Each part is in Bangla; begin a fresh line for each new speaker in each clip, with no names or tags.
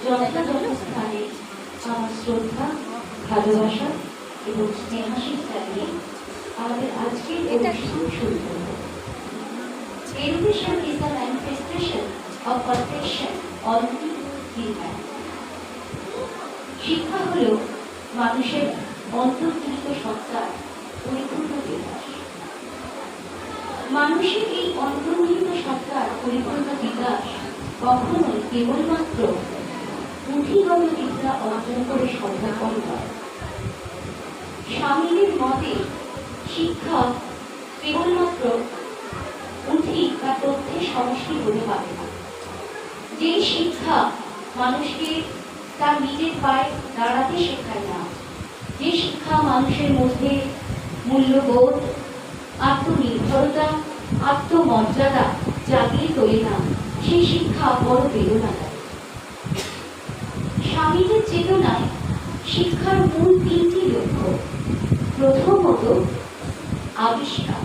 যথাযথ স্থানে আমার শ্রদ্ধা, ভালোবাসা এবং স্নেহাশীষ জানিয়ে আমাদের আজকের অনুষ্ঠান শুরু করব। Education is the manifestation of perfection already in man. শিক্ষা হল মানুষের অন্তর্নিহিত সত্তার পরিপূর্ণ বিকাশ। মানুষের এই অন্তর্নিহিত সত্তার পরিপূর্ণ বিকাশ কখনোই কেবলমাত্র পুঁথিগত বিদ্যা অর্জন করে সম্ভবপর নয়। স্বামীর মতে শিক্ষা কেবলমাত্র পুঁথি বা তথ্যের সমষ্টি হতে পারে না। যে শিক্ষা মানুষকে তার নিজের পায়ে দাঁড়াতে শেখায় না, যে শিক্ষা মানুষের মধ্যে মূল্যবোধ, আত্মনির্ভরতা, আত্মমর্যাদা জাগিয়ে তোলে না, সেই শিক্ষা বড় বেদনাদায়ক। স্বামীর চেতনায় শিক্ষার মূল তিনটি লক্ষ্য। প্রথমত আবিষ্কার।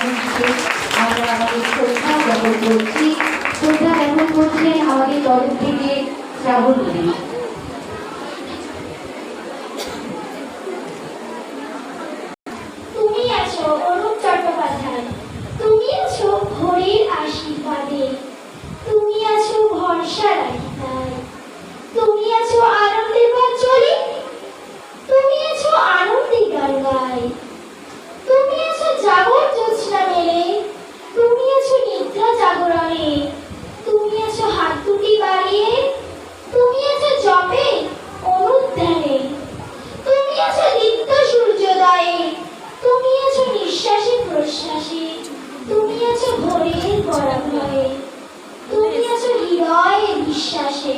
মঞ্চে আমরা আমাদের শ্রদ্ধা জ্ঞাপন করছি। শ্রদ্ধা জ্ঞাপন করছেন আমাদের তরফ থেকে শ্রাবণী।
তুমি আছো অনুপ চট্টোপাধ্যায়, তুমি আছো ভোরের আশীর্বাদে, তুমি আছো ভরসা রাখি তাই, তুমি আছো আনন্দের পথ চলি, তুমি আছো আনন্দে গান গাই, তুমি আছো জাগর জ্যোৎস্না মেলে, তুমি আছো নিদ্রা জাগরণে, তুমি আছো হাত দুটি বাড়িয়ে, তুমি আছো জপে অনুধ্যানে, তুমি আছো নিত্য সূর্যোদয়ে, তুমি আছো নিঃশ্বাসে প্রশ্বাসে, তুমি আছো ভোরের পরাভয়ে, তুমি আছো হৃদয়ে বিশ্বাসে,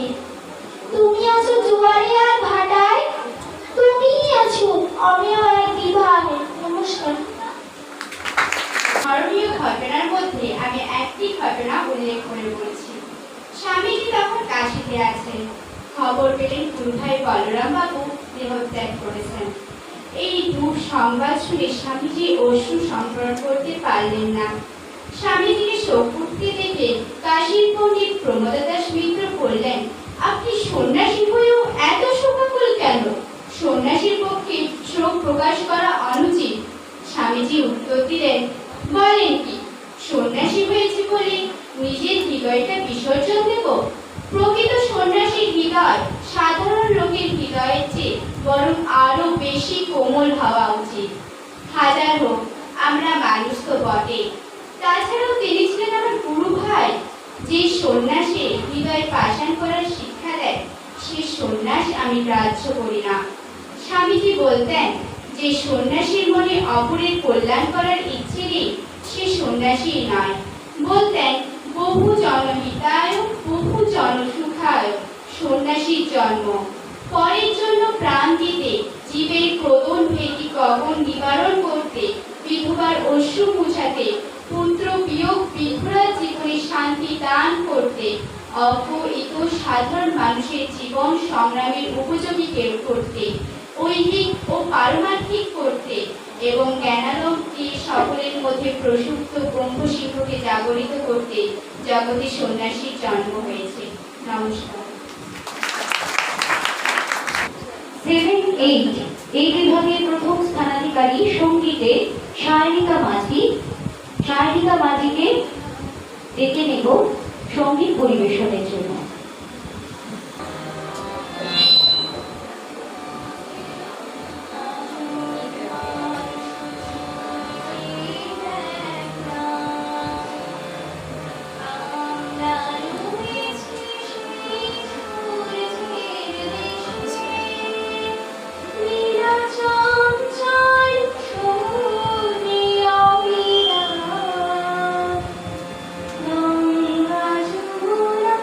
তুমি আছো জোয়ারে আর ভাটায়, তুমি আছো অমেয় এক বিবাহে। নমস্কার।
স্মরণীয় ঘটনার মধ্যে আমি একটি ঘটনা উল্লেখ করে বলছি। স্বামীজি তখন কাশীতে আছেন। খবর পেলেন গুরুভাই বলরাম বাবু দেহত্যাগ করেছেন। এই দুঃখ সংবাদ শুনে স্বামীজি অশ্রু সংবরণ করতে পারলেন না। স্বামীজিকে শোক করতে দেখে কাশীর পণ্ডিত প্রমোদ দাস মিত্র বললেন, আপনি সন্ন্যাসী হয়েও এত শোকাকুল কেন? সন্ন্যাসীর পক্ষে শোক প্রকাশ করা অনুচিত। স্বামীজি উত্তর দিলেন, বলেন কি, সন্ন্যাসী হয়েছে বলে নিজের হৃদয়টা বিসর্জন দেব? প্রকৃত সন্ন্যাসীর হৃদয় সাধারণ লোকের হৃদয়ের চেয়ে বরং আরো বেশি কোমল হওয়া উচিত। হাজার হোক, আমরা মানুষ তো বটে। তাছাড়াও তিনি ছিলেন আমার গুরু ভাই। যে সন্ন্যাসে হৃদয় পাষাণ করার শিক্ষা দেয়, সে সন্ন্যাস আমি গ্রাহ্য করি না। স্বামীজি বলতেন, যে সন্ন্যাসীর মনে অপরের কল্যাণ করার ইচ্ছে নেই, সে সন্ন্যাসী নয়। বলতেন, বহু জনহিতায় বহু জনসুখায় সন্ন্যাসীর জন্ম। পরের জন্য প্রাণ দিতে, জীবের ক্রোধন ভেদি গগন নিবারণ করতে, বিধবার অশ্রু মুছাতে, পুত্র বিয়োগ বিধুরা জীবনে শান্তি দান করতে, অজ্ঞ ইত সাধারণ মানুষের জীবন সংগ্রামের উপযোগী করতে, ঐহিক ও পারমার্থিক করতে এবং জ্ঞানালোক দিয়ে সকলের মধ্যে প্রসুপ্ত ব্রহ্মসিংহকে জাগরিত করতে জগতে সন্ন্যাসীর জন্ম হয়েছে। নমস্কার।
7-8 এই বিভাগের প্রথম স্থানাধিকারী সঙ্গীতে সায়নিকা মাঝি। সায়নিকা মাঝিকে ডেকে নেব সঙ্গীত পরিবেশনের জন্য।
গঙ্গা যমুনা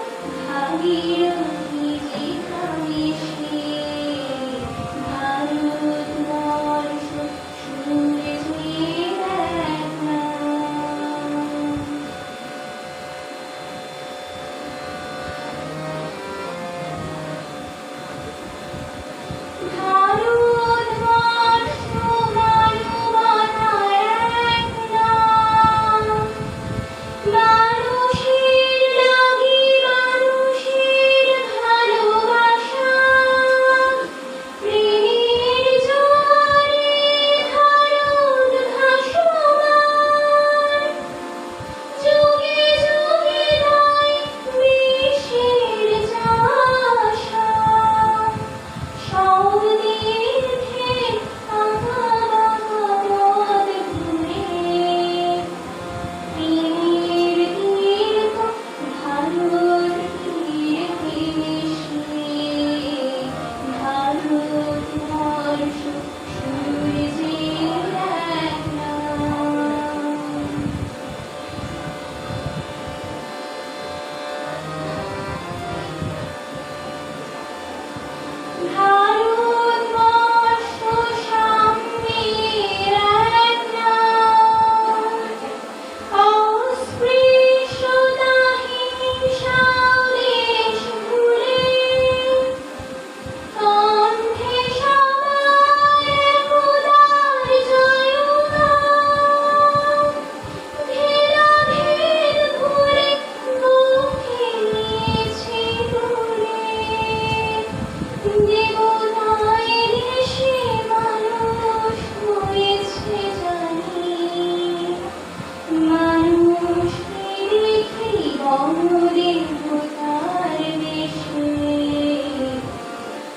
মানুষকে দেখি বনদেবতার বেশে,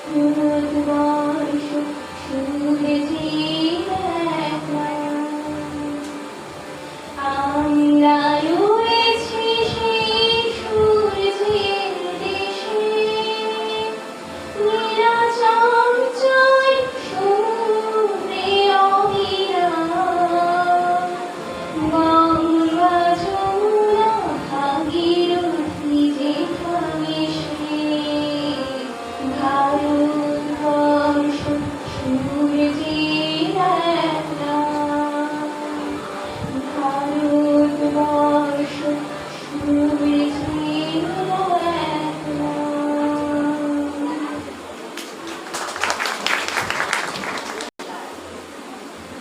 ভারতবর্ষ সূর্যে একলা। আমরা রয়েছি সেই সূর্যের দেশে, নীলাচঞ্চল সমুদ্রে অবিরাম। গঙ্গা যমুনা ভাগীরথী যেথা মিশে, ভারতবর্ষ সূর্যের একলা। ভারতবর্ষ সূর্যের একলা।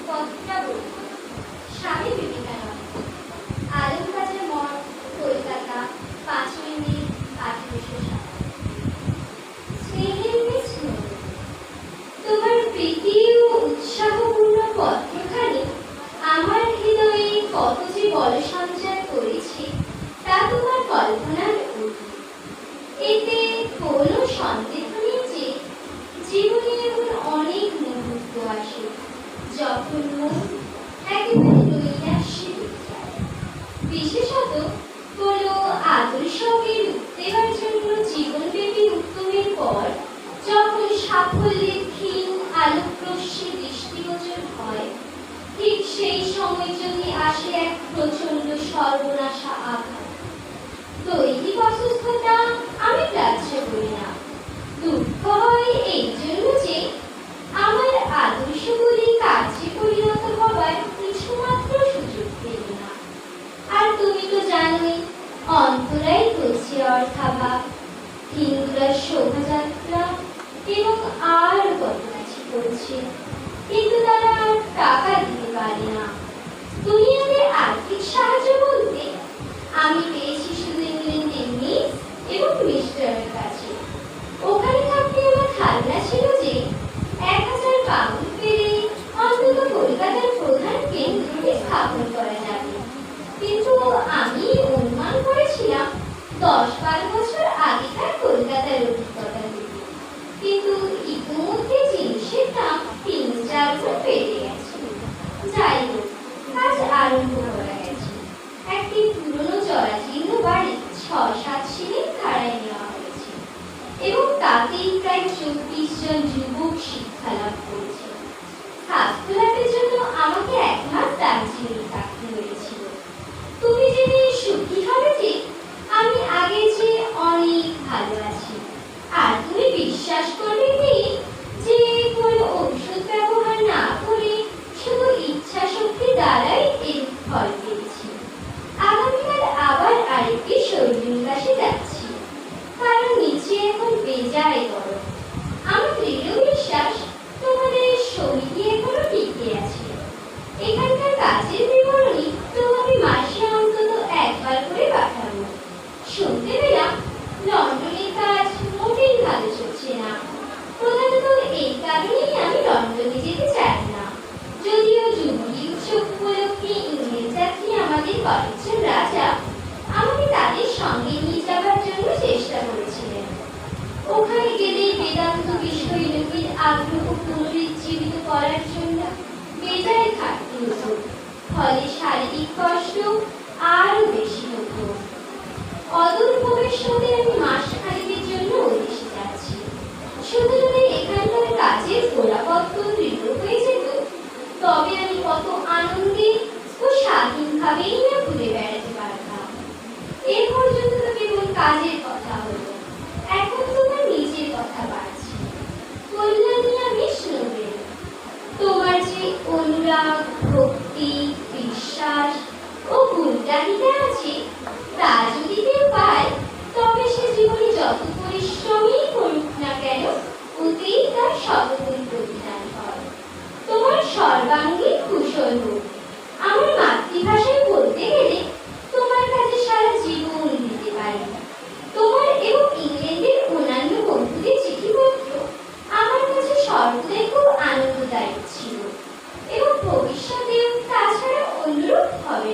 কতটা বলব? স্বামী বিবেকানন্দ, আলমবাজার মঠ, কলকাতা, 5ই মে 1807। স্নেহের মিস নন্দী, তোমার প্রীতি ও উৎসাহপূর্ণ পত্রখানি আমার হৃদয়ে কত যে বল সঞ্চার করেছে তা তোমার কল্পনার ঊর্ধ্বে। এতে কোনো সন্দেহ নেই যে জীবনে এমন অনেক মুহূর্ত আসে যখন মন একেবারে নৈরাশ্যে ডুবে যায়। বিশেষত কোনো আদর্শকে রূপ দেওয়ার জন্য জীবনব্যাপী উদ্যমের পর যখন সাফল্যের ক্ষীণ আলোকরশ্মি দৃষ্টিগোচর হয়, ঠিক সেই সময় যদি আসে এক প্রচন্ড সর্বনাশা আঘাত। দৈহিক অসুস্থতা আমি গ্রাহ্য করি না। দুঃখ হয় এই জন্য যে আমার আদর্শগুলি কার্যে পরিণত হবার কিছুমাত্র সুযোগ পেল না। আর তুমি তো জানোই, অন্তরাই করছে অর্থাভাব, হিন্দুরা শোভাযাত্রা এবং আর কত কিছু করছে, কিন্তু তারা আর টাকা দিতে পারে না। দুনিয়াতে আর্থিক সাহায্য বলতে আমি পেয়েছি শুধু ইংল্যান্ডের মিস এবং মিস্টারের কাছে। ওখানে থাকতে আমার ধারণা ছিল যে 1000 পাউন্ড পেলে অন্তত কলকাতার প্রধান কেন্দ্রটি স্থাপন করা যাবে, কিন্তু আমি অনুমান করেছিলাম 10-12 বছর আগেকার কলকাতার অভিজ্ঞতা থেকে। কিন্তু ইতিমধ্যে জিনিসের দাম 3-4 গুণ বেড়ে গেছে। যাই হোক, কাজ আরম্ভ করা গেছে। একটি পুরনো জরাজীর্ণ বাড়ি 6-7 শিলিং ভাড়ায় নেওয়া হয়েছে এবং তাতেই প্রায় 24 জন যুবক শিক্ষা লাভ করেছে। স্বাস্থ্য লাভের জন্য আমাকে 1 মাস দার্জিলিং থাকতে হয়েছিল। তুমি জেনে সুখী হবে যে আমি আগে চেয়ে অনেক ভালো আছি। আর তুমি বিশ্বাস করবে কি যে কোনো ঔষধ ব্যবহার না করে শুধু ইচ্ছা শক্তি দ্বারাই এর ফল পেয়েছি। আগামীকাল আবার আরেকটি শরীরবিন্যাসে যাচ্ছি, কারণ নিচে এখন বেজায় গরম। আমার দৃঢ় বিশ্বাস তোমাদের শরীরই এখনো টিকে আছে। এখানকার কাজের বিবরণী তোমাকে মাসে অন্তত একবার করে পাঠাবো। শুনতে পেলাম লন্ডনের কাজ মোটেই ভালো চলছে না। প্রধানত এই কারণেই আমি লন্ডনে যেতে চাই না। যদিও জুবিলি উৎসব উপলক্ষে ইংরেজ যাত্রী আমাদের কলেজের রাজা আমাকে তাদের সঙ্গে নিয়ে যাবার জন্য চেষ্টা করেছিলেন। ওখানে গেলে বেদান্ত বিষয়লোকের আগ্রহ পুনরুজ্জীবিত করার জন্য বেজায় থাকতে হতো, ফলে শারীরিক কষ্ট আরো বেশি হতো। অদূর ভবিষ্যতে আমি মাসখানেকের জন্য ওদেশে যাচ্ছি। শুধু যদি এখানকার কাজের গোড়াপত্র দৃঢ় হয়ে যেত, তবে আমি কত আনন্দে ও স্বাধীনভাবেই না ঘুরে বেড়াতে পারতাম। এ পর্যন্ত তো কেবল কাজের কথা হলো, এখন তোমার নিজের কথা বাড়ছে। কল্যাণী আমি শুনবে, তোমার যে অনুরাগ, ভক্তি, বিশ্বাস ও গুণটাহিতে আছে, তা যদি কেউ পায়, তবে সে জীবনে যত পরিশ্রমই করুক না কেন, ওতেই তার শতগুণ প্রতিদান হয়। তোমার সর্বাঙ্গীন কুশল হোক। আমার মাতৃভাষায় বলতে গেলে তোমার কাছে সারা জীবন দিতে পারি। তোমার এবং ইংল্যান্ডের অন্যান্য বন্ধুদের চিঠিপত্র আমার কাছে সর্বদাই খুব আনন্দদায়ক ছিল এবং ভবিষ্যতেও তাছাড়া অনুরূপ হবে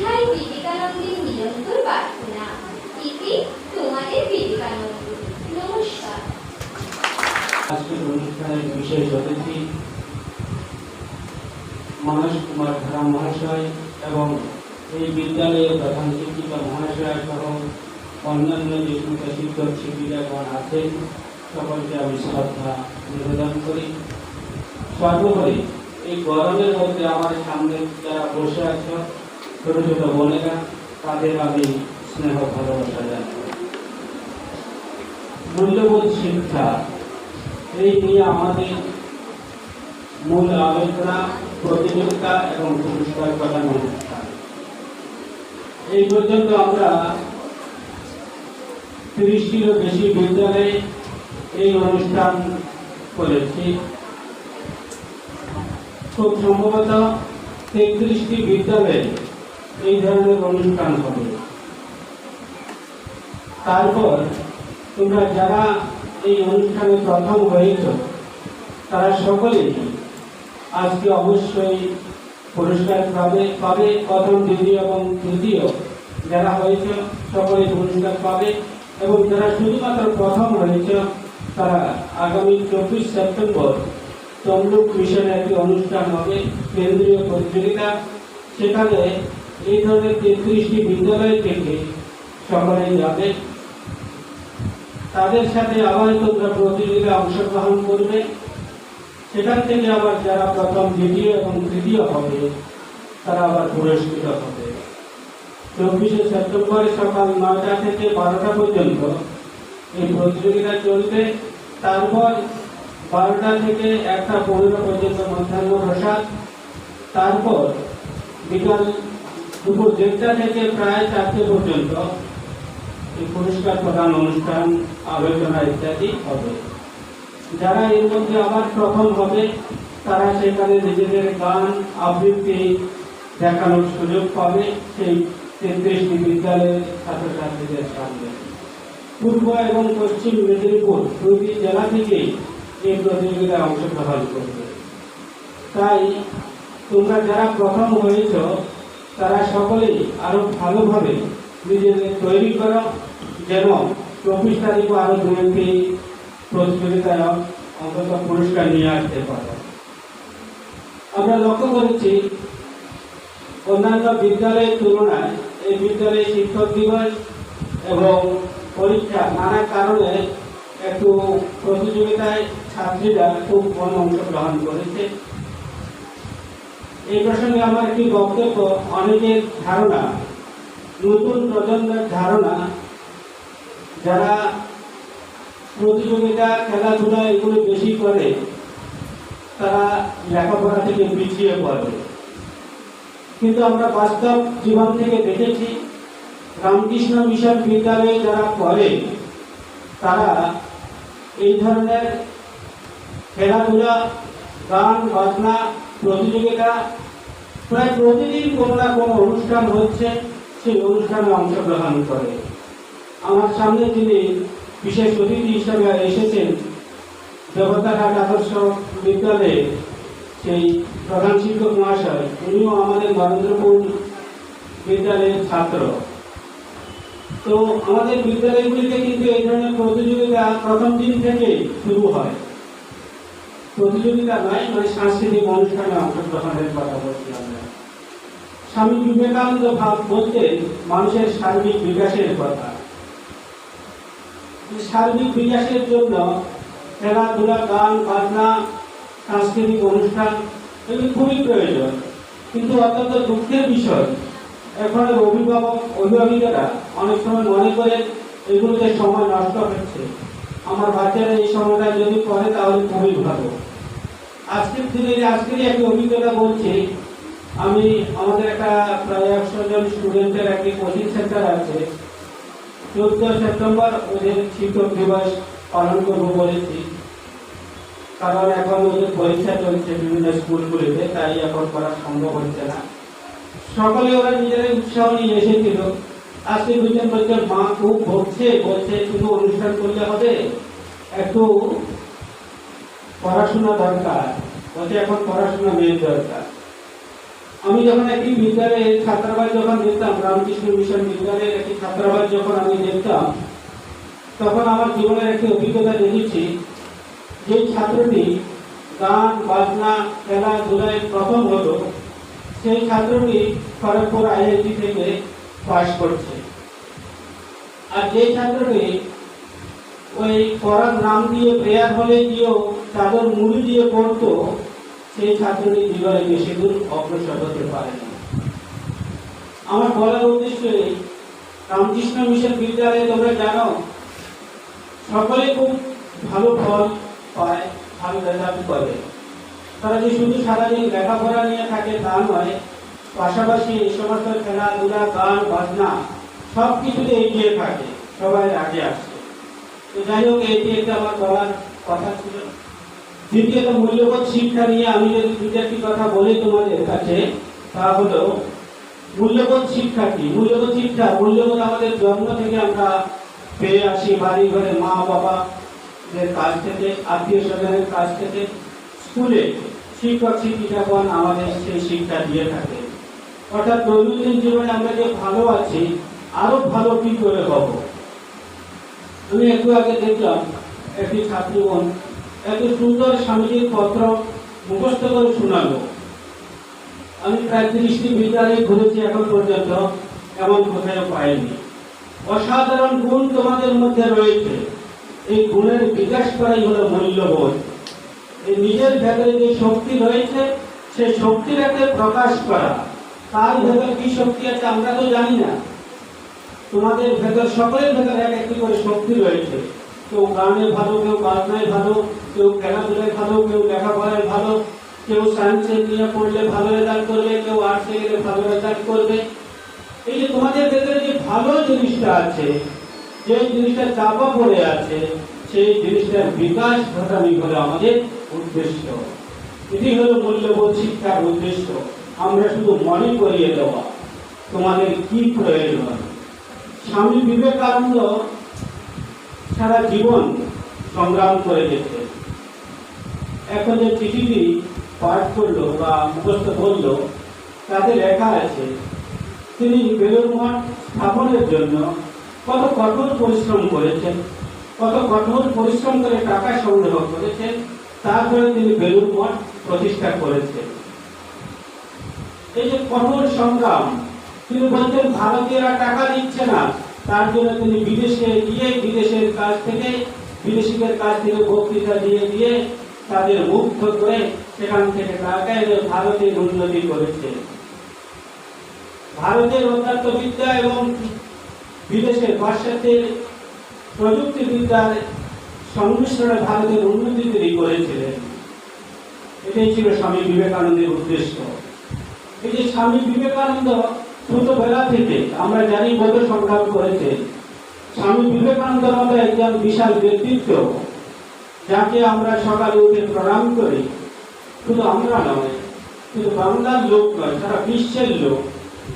ঠাই বিবেকানন্দের নিরন্তর প্রার্থনা। ইতি তোমাদের বিবেকানন্দ। নমস্কার।
আজকের অনুষ্ঠানের বিশেষ অতিথি মানস কুমার ধারা মহাশয় এবং এই বিদ্যালয়ের প্রধান শিক্ষিকা মহাশয় সহ অন্যান্য যে সমস্ত শিক্ষক শিক্ষিকাগণ আছেন সকলকে আমি শ্রদ্ধা নিবেদন করি। সর্বোপরি এই গরমের মধ্যে আমার সামনে যারা বসে আছে ছোট ছোট বোনেরা, তাদের আমি স্নেহ ভালোবাসা জানাই। মূল্যবোধ শিক্ষা এই নিয়ে আমাদের মূল আলোচনা, প্রতিযোগিতা এবং পুরস্কার প্রদান অনুষ্ঠান। এই পর্যন্ত আমরা 30টিরও বেশি বিদ্যালয়ে এই অনুষ্ঠান করেছি। খুব সম্ভবত 33টি বিদ্যালয়ে এই ধরনের অনুষ্ঠান হবে। তারপর তোমরা যারা এই অনুষ্ঠানে প্রথম হয়েছ তারা সকলেই আজকে অবশ্যই পুরস্কার পাবে। প্রথম, দ্বিতীয় এবং তৃতীয় যারা হয়েছে সকলেই পুরস্কার পাবে এবং যারা শুধুমাত্র প্রথম হয়েছে তারা আগামী 24 সেপ্টেম্বর তমলুক মিশনে একটি অনুষ্ঠান হবে, কেন্দ্রীয় প্রতিযোগিতা। সেখানে এই ধরনের 33টি বিদ্যালয় থেকে সকলেই যাবে। তাদের সাথে আবার তোমরা প্রতিযোগিতায় অংশগ্রহণ করবে। সেখান থেকে আবার যারা প্রথম, দ্বিতীয় এবং তৃতীয় হবে তারা আবার পুরস্কৃত হবে। 24 সেপ্টেম্বর সকাল 9টা থেকে 12টা পর্যন্ত এই প্রতিযোগিতা চলবে। তারপর 12টা থেকে 1টা 15 পর্যন্ত মধ্যাহ্ন প্রসাদ। তারপর বিকাল দুপুর 1টা থেকে প্রায় 4টে পর্যন্ত এই পুরস্কার প্রদান অনুষ্ঠান, আলোচনা ইত্যাদি হবে। যারা এর মধ্যে আবার প্রথম হবে তারা সেখানে নিজেদের গান আবৃত্তি দেখানোর সুযোগ পাবে সেই 33টি বিদ্যালয়ের ছাত্রছাত্রীদের সামনে। পূর্ব এবং পশ্চিম মেদিনীপুর দুটি জেলা থেকেই এই প্রতিযোগিতায় অংশগ্রহণ করবে। তাই তোমরা যারা প্রথম হয়েছ তারা সকলেই আরো ভালোভাবে নিজেদের তৈরি করো, যেন 24 তারিখও আরো 2টি প্রতিযোগিতায় অন্তত পুরস্কার নিয়ে আসতে পারো। আমরা লক্ষ্য করেছি অন্যান্য বিদ্যালয়ের তুলনায় এই বিদ্যালয়ে শিক্ষক দিবস এবং পরীক্ষা নানা কারণে একটু প্রতিযোগিতায় ছাত্রীরা খুব কম অংশগ্রহণ করেছে। এই প্রসঙ্গে আমার একটি বক্তব্য, অনেকের ধারণা, নতুন প্রজন্মের ধারণা, যারা প্রতিযোগিতা খেলাধুলা এগুলো বেশি করে তারা লেখাপড়া থেকে পিছিয়ে পড়ে। কিন্তু আমরা বাস্তব জীবন থেকে দেখেছি রামকৃষ্ণ মিশন বিদ্যালয়ে যারা পড়ে তারা এই ধরনের খেলাধুলা, গান বাজনা প্রতিযোগিতা প্রায় প্রতিদিন কোনো না কোনো অনুষ্ঠান হচ্ছে, সেই অনুষ্ঠানে অংশগ্রহণ করে। আমার সামনে যিনি বিশেষ অতিথি হিসাবে এসেছেন দেবতাঘাট আদর্শ বিদ্যালয়ে সেই প্রধান শিক্ষক মহাশয়, উনিও আমাদের নরেন্দ্রপুর বিদ্যালয়ের ছাত্র। তো আমাদের বিদ্যালয়গুলিতে কিন্তু এই ধরনের প্রতিযোগিতা প্রথম দিন থেকে শুরু হয়। প্রতিযোগিতা নয়, মানে সাংস্কৃতিক অনুষ্ঠানে অংশগ্রহণের কথা বলছি আমরা। স্বামী বিবেকানন্দ বলতেন মানুষের সার্বিক বিকাশের কথা। সার্বিক বিকাশের জন্য খেলাধুলা, গান বাজনা, সাংস্কৃতিক অনুষ্ঠান এগুলি খুবই প্রয়োজন। কিন্তু অত্যন্ত দুঃখের বিষয়, এখনের অভিভাবিকেরা অনেক সময় মনে করেন এগুলোতে সময় নষ্ট হচ্ছে, আমার বাচ্চারা এই সময়টা যদি করে তাহলে খুবই ভালো। আজকের একটি অভিজ্ঞতা বলছি। আমি আমাদের একটা প্রায় 100 জন স্টুডেন্টের একটি কোচিং সেন্টার আছে। 14 সেপ্টেম্বর ওদের শিক্ষক দিবস পালন করবো বলেছি, কারণ এখন ওদের পরীক্ষা চলছে বিভিন্ন স্কুলগুলিতে, তাই এখন করা সম্ভব হচ্ছে না। সকলে ওরা নিজেরাই উৎসাহ নিয়ে এসেছিল। আজকে দুজন বলছেন মা খুব ভুগছে, বলছে শুধু অনুষ্ঠান করলে হবে, একটু পড়াশোনা দরকার, বলছে এখন পড়াশোনা মেয়ের দরকার। আমি যখন একটি বিদ্যালয়ে ছাত্রাবাস যখন দেখতাম, রামকৃষ্ণ মিশন বিদ্যালয়ের একটি ছাত্রাবাস যখন আমি দেখতাম, তখন আমার জীবনের একটি অভিজ্ঞতা দেখেছি। যে ছাত্রটি গান বাজনা খেলাধুলায় প্রথম হলো, সেই ছাত্রটি খড়গপুর আইআইটি থেকে পাশ করছে। আর যে ছাত্রটি ওই পড়ার নাম দিয়ে প্রেয়ার হলে গিয়েও চাদর মুড়ি দিয়ে পড়তো, সেই ছাত্রটি জীবনে বেশি দূর অগ্রসর হতে পারে না। আমার বলার উদ্দেশ্য এই, রামকৃষ্ণ মিশন বিদ্যালয়ে তোমরা জানো সকলে খুব ভালো ফল পায়, ভালো রেজাল্ট করে। তারা যে শুধু সারাদিন লেখাপড়া নিয়ে থাকে তা নয়, পাশাপাশি এই সমস্ত খেলাধুলা গান বাজনা সব কিছুতে এগিয়ে থাকে, সবাই আগে আসে। তো যাই হোক, এটি একটা আমার বলার কথা ছিল। দ্বিতীয়ত মূল্যবোধ শিক্ষা নিয়ে আমি যদি দু চারটি কথা বলি তোমাদের কাছে, তা হলো মূল্যবোধ শিক্ষা কি। মূল্যবোধ শিক্ষা, মূল্যবোধ আমাদের জন্ম থেকে আমরা পেয়ে আসি, বাড়ি ঘরে মা বাবাদের কাছ থেকে, আত্মীয় স্বজনের কাছ থেকে, স্কুলে শিক্ষক শিক্ষিকাগণ আমাদের সেই শিক্ষা দিয়ে থাকে। অর্থাৎ দৈনন্দিন জীবনে আমরা যে ভালো আছি, আরো ভালো কি করে হব। আমি একটু আগে দেখলাম একটি ছাত্রীগণ এত সুন্দর স্বামীজির পত্র মুখস্থ করে শোনালো। আমি প্রায় 30টি বিদ্যালয়ে ঘুরেছি, এখন পর্যন্ত এমন কোথাও পাইনি। অসাধারণ গুণ তোমাদের মধ্যে রয়েছে, এই গুণের বিকাশ করাই হলো মূল্যবোধ। এই নিজের ভেতরে যে শক্তি রয়েছে, সেই শক্তিটাকে প্রকাশ করা। তার ভেতর কি শক্তি আছে আমরা তো জানি না। তোমাদের ভেতর, সকলের ভেতর এক একটি করে শক্তি রয়েছে। কেউ গানে ভালো, কেউ বাজনায় ভালো, কেউ খেলাধুলায় ভালো, কেউ লেখাপড়ায় ভালো, কেউ সায়েন্সে নিয়ে পড়লে ভালো রেজাল্ট করবে, কেউ আর্টসে গেলে ভালো রেজাল্ট করবে। এই যে তোমাদের ভেতরে যে ভালো জিনিসটা আছে, যে জিনিসটা চাপা পড়ে আছে, সেই জিনিসটার বিকাশ ঘটানোই হলো আমাদের উদ্দেশ্য। এটি হলো মূল্যবোধ শিক্ষার উদ্দেশ্য। আমরা শুধু মনে করিয়ে দেওয়া তোমাদের কি প্রয়োজন। স্বামী বিবেকানন্দ সারা জীবন সংগ্রাম করে গেছে। এখন যে চিঠিটি পাঠ করলো বা মুখস্থ করলো, তাতে লেখা আছে তিনি বেলুড় মঠ স্থাপনের জন্য কত কঠোর পরিশ্রম করেছেন, কত কঠোর পরিশ্রম করে টাকা সংগ্রহ করেছেন, তারপরে তিনি বেলুড় মঠ প্রতিষ্ঠা করেছেন। এই যে কঠোর সংগ্রাম, তিনি বলছেন ভারতীয়রা টাকা দিচ্ছে না, তার জন্য তিনি বিদেশে গিয়ে বিদেশের কাছ থেকে, বিদেশিদের কাছ থেকে বক্তৃতা দিয়ে দিয়ে তাদের মুগ্ধ করে সেখান থেকে টাকা এনে ভারতের উন্নতি করেছে। ভারতের অধ্যাত্মবিদ্যা এবং বিদেশের পাশ্চাত্যের প্রযুক্তিবিদ্যার সংমিশ্রণে ভারতের উন্নতি তৈরি করেছিলেন। এটাই ছিল স্বামী বিবেকানন্দের উদ্দেশ্য। এই যে স্বামী বিবেকানন্দ ছোটবেলা থেকে আমরা জানি কত সংগ্রাম করেছে। স্বামী বিবেকানন্দের মতো একজন বিশাল ব্যক্তিত্ব, যাকে আমরা সকালে উঠে প্রণাম করি, শুধু আমরা নয়, শুধু বাংলার লোক নয়, সারা বিশ্বের লোক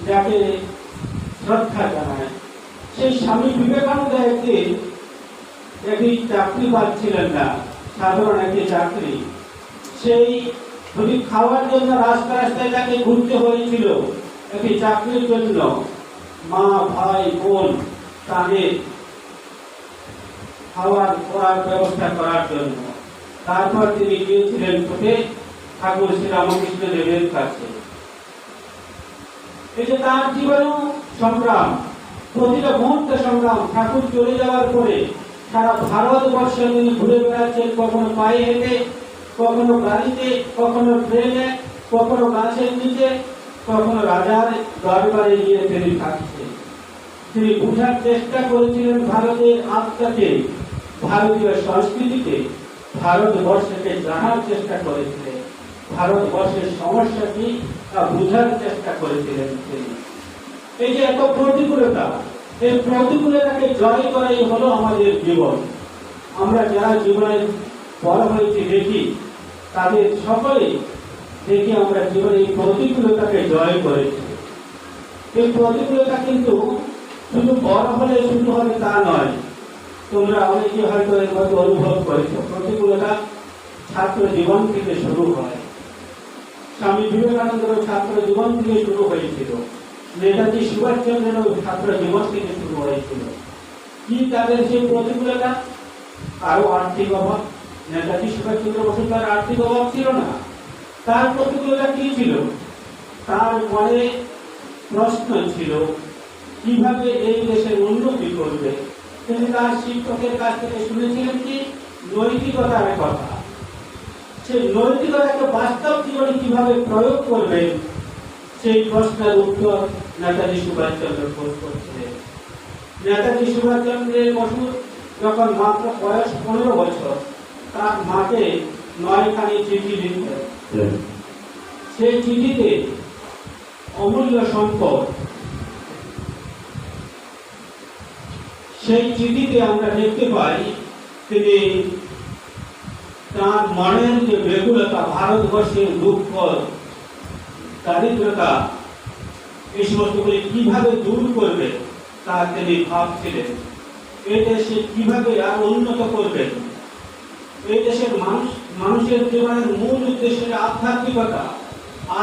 যাকে শ্রদ্ধা জানায়। সেই স্বামী বিবেকানন্দ একটি চাকরি পাচ্ছিলেন না, সাধারণ একটি চাকরি। সেই যদি খাওয়ার জন্য রাস্তা রাস্তায় তাকে ঘুরতে হয়েছিল একটি চাকরির জন্য, মা ভাই বোন তাদের খাওয়ার পড়ার ব্যবস্থা করার জন্য। তারপর তিনি গিয়েছিলেন ছুটে ঠাকুর শ্রী রামকৃষ্ণ দেবের কাছে। এই যে তার জীবনেও সংগ্রাম, প্রতিটা মুহূর্তে সংগ্রাম। ঠাকুর চলে যাওয়ার পরে সারা ভারতবর্ষে তিনি ঘুরে বেড়াচ্ছেন, কখনো পায়ে হেঁটে, কখনো গাড়িতে, কখনো ট্রেনে, কখনো গাছের নিচে, কখনো রাজার দরবারে গিয়ে তিনি থাকছেন। তিনি বোঝার চেষ্টা করেছিলেন ভারতের আত্মাকে, ভারতীয় সংস্কৃতিকে, ভারতবর্ষকে জানার চেষ্টা করেছিলেন, ভারতবর্ষের সমস্যা কি তা বোঝার চেষ্টা করেছিলেন তিনি। এই যে এত প্রতিকূলতা, এই প্রতিকূলতাকে জয় করাই হলো আমাদের জীবন। আমরা যারা জীবনে বড় হয়েছি দেখি, তাদের সকলে দেখি আমরা জীবনে এই প্রতিকূলতাকে জয় করেছি। এই প্রতিকূলতা কিন্তু শুধু বড় হলে শুরু হবে তা নয়। তোমরা অনেকে হয়তো এর মধ্যে অনুভব করেছো, প্রতিকূলতা ছাত্র জীবন থেকে শুরু হয়। স্বামী বিবেকানন্দের ছাত্র জীবন থেকে শুরু হয়েছিল, নেতাজি সুভাষচন্দ্রের ছাত্র জীবন থেকে শুরু হয়েছিল। কি তাদের সেই প্রতিকূলতা? আরো আর্থিক অভাব। নেতাজি সুভাষচন্দ্র বসু তার আর্থিক অভাব ছিল না, তার প্রতিকূলতা কি ছিল? তার মনে প্রশ্ন ছিল কিভাবে এই দেশের উন্নতি করবে। তিনি তার শিক্ষকের কাছ থেকে শুনেছিলেন কি নৈতিকতার কথা। সেই নৈতিকতাকে বাস্তব জীবনে কিভাবে প্রয়োগ করবেন, সেই প্রশ্নের উত্তর নেতাজি সুভাষচন্দ্র বোস করছিলেন। নেতাজি সুভাষচন্দ্রের বসু যখন মাত্র বয়স 15 বছর, তার মাকে 9খানি চিঠি লিখতেন। সেই চিঠিতে অমূল্য সম্পদ, সেই চিঠিতে আমরা দেখতে পাই তিনি তার মনের যে ব্যাকুলতা, ভারতবর্ষের দুঃখ, দারিদ্রতা, এই সমস্তগুলি কিভাবে দূর করবে তা তিনি ভাবছিলেন। এই দেশে কিভাবে আর উন্নত করবেন। এই দেশের মানুষের জীবনের মূল উদ্দেশ্য আধ্যাত্মিকতা।